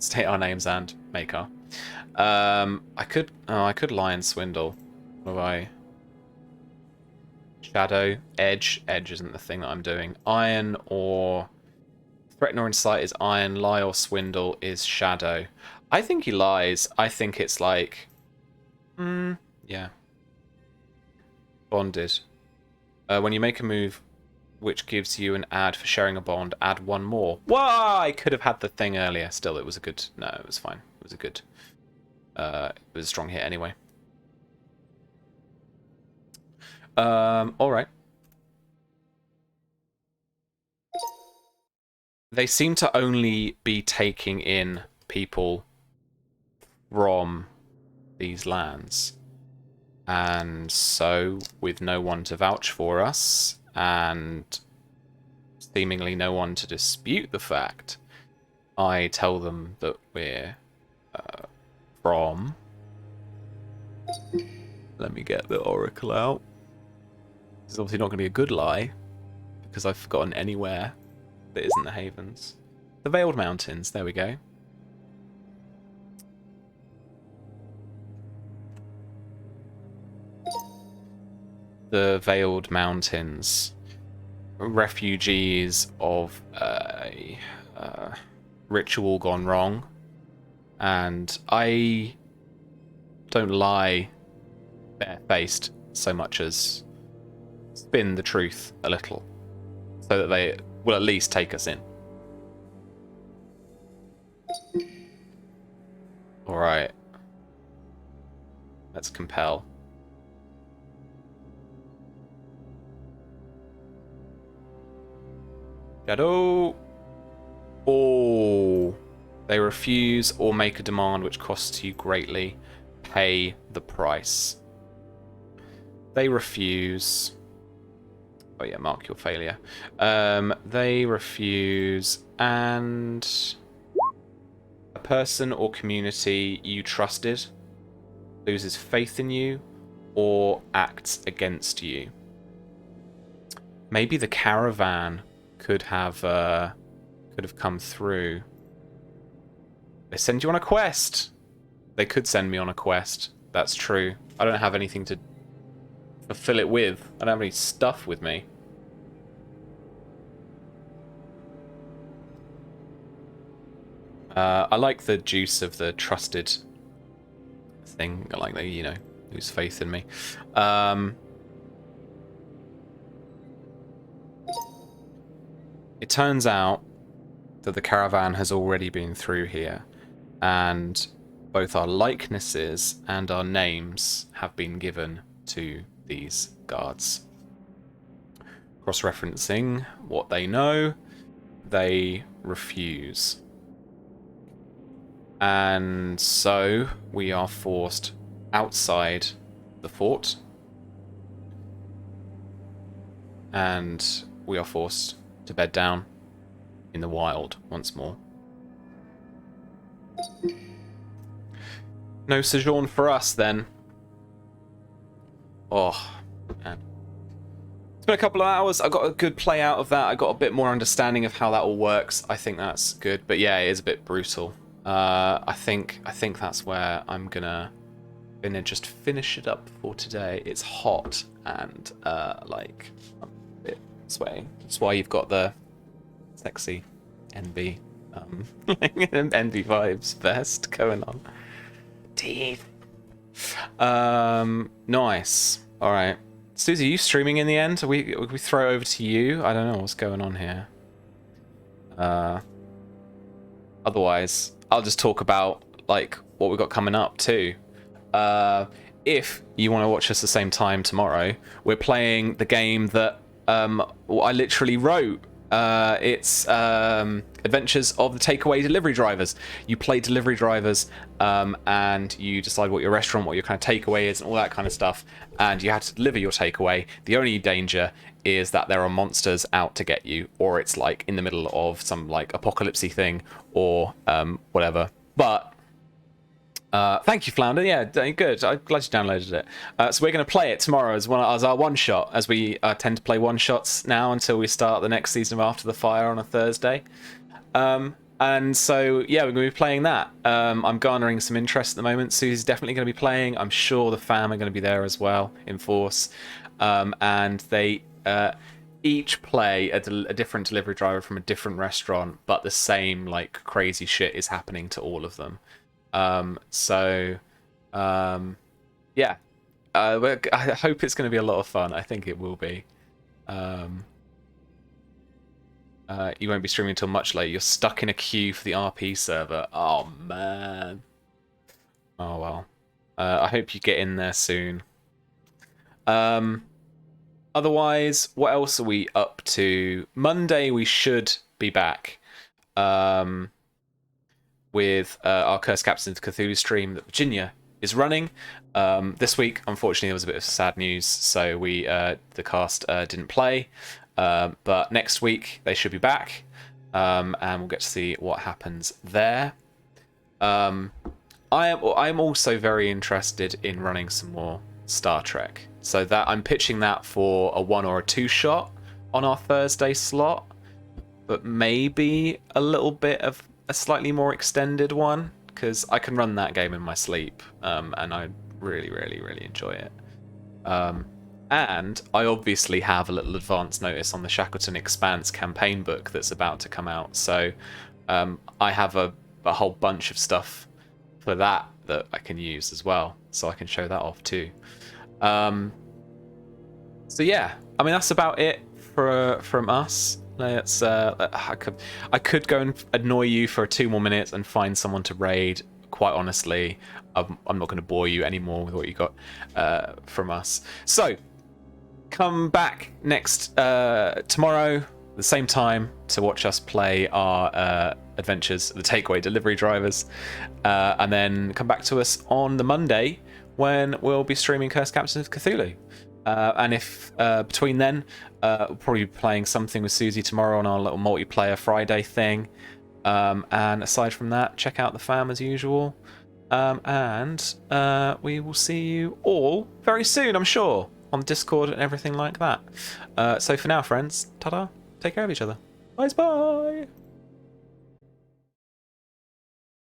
State our names and make our. I could lie and swindle. What have I? Shadow, edge. Edge isn't the thing that I'm doing. Iron or threaten or incite is iron. Lie or swindle is shadow. I think he lies. I think it's like, yeah. Bonded. When you make a move which gives you an add for sharing a bond, add one more. Whoa! I could have had the thing earlier. Still, it was a good. No, it was fine. It was a good. It was a strong hit anyway. All right. They seem to only be taking in people from these lands. And so, with no one to vouch for us, and seemingly no one to dispute the fact, I tell them that we're from... Let me get the oracle out. This is obviously not going to be a good lie, because I've forgotten anywhere that isn't the Havens. The Veiled Mountains, there we go. The Veiled Mountains. Refugees of a ritual gone wrong. And I don't lie barefaced so much as spin the truth a little, so that they will at least take us in. Alright. Let's compel. Shadow. Oh. They refuse or make a demand which costs you greatly. Pay the price. They refuse. Oh yeah, mark your failure. They refuse, and a person or community you trusted loses faith in you or acts against you. Maybe the caravan could have come through. They send you on a quest. They could send me on a quest. That's true. I don't have anything to fulfill it with. I don't have any stuff with me. I like the juice of the trusted thing. I like the, you know, lose faith in me. It turns out that the caravan has already been through here, and both our likenesses and our names have been given to these guards. Cross-referencing what they know, they refuse. And so we are forced outside the fort, and we are forced to bed down in the wild once more. No sojourn for us then. Oh, man. It's been a couple of hours. I got a good play out of that. I got a bit more understanding of how that all works. I think that's good. But yeah, it is a bit brutal. I think that's where I'm gonna just finish it up for today. It's hot and like I'm a bit sweaty. That's why you've got the sexy NB NB vibes vest going on. Teeth. Nice. All right. Susie, are you streaming in the end? We throw it over to you? I don't know what's going on here. Otherwise, I'll just talk about like what we've got coming up too. If you want to watch us the same time tomorrow, we're playing the game that I literally wrote. It's Adventures of the Takeaway Delivery Drivers. You play delivery drivers and you decide what your restaurant, what your kind of takeaway is and all that kind of stuff, and you have to deliver your takeaway. The only danger is that there are monsters out to get you, or it's like in the middle of some like apocalypsey thing or whatever. But thank you, Flounder. Yeah, good. I'm glad you downloaded it. So we're going to play it tomorrow as our one shot, as we tend to play one shots now until we start the next season of After the Fire on a Thursday. And so yeah, we're going to be playing that. I'm garnering some interest at the moment. Susie's definitely going to be playing. I'm sure the fam are going to be there as well in force. And they each play a different delivery driver from a different restaurant, but the same like crazy shit is happening to all of them. Yeah, I hope it's going to be a lot of fun. I think it will be. You won't be streaming until much later. You're stuck in a queue for the RP server. Oh man. Oh well. I hope you get in there soon. Otherwise, what else are we up to? Monday we should be back. With our Cursed Captains of Cthulhu stream that Virginia is running. This week, unfortunately, there was a bit of sad news, so the cast didn't play. But next week they should be back, and we'll get to see what happens there. I'm also very interested in running some more Star Trek, so that I'm pitching that for a 1 or a 2 shot on our Thursday slot, but maybe a little bit of a slightly more extended one, because I can run that game in my sleep, and I really, really, really enjoy it. And I obviously have a little advance notice on the Shackleton Expanse campaign book that's about to come out, so I have a whole bunch of stuff for that I can use as well, so I can show that off too. So yeah, I mean that's about it from us. Let's. I could go and annoy you for 2 more minutes and find someone to raid. Quite honestly, I'm not going to bore you anymore with what you got from us. So come back next tomorrow, the same time, to watch us play our Adventures of the Takeaway Delivery Drivers, and then come back to us on the Monday when we'll be streaming Cursed Captains of Cthulhu. And if between then, we'll probably be playing something with Susie tomorrow on our little multiplayer Friday thing. And aside from that, check out the fam as usual. And we will see you all very soon, I'm sure, on Discord and everything like that. So for now, friends, ta-da, take care of each other. Bye-bye.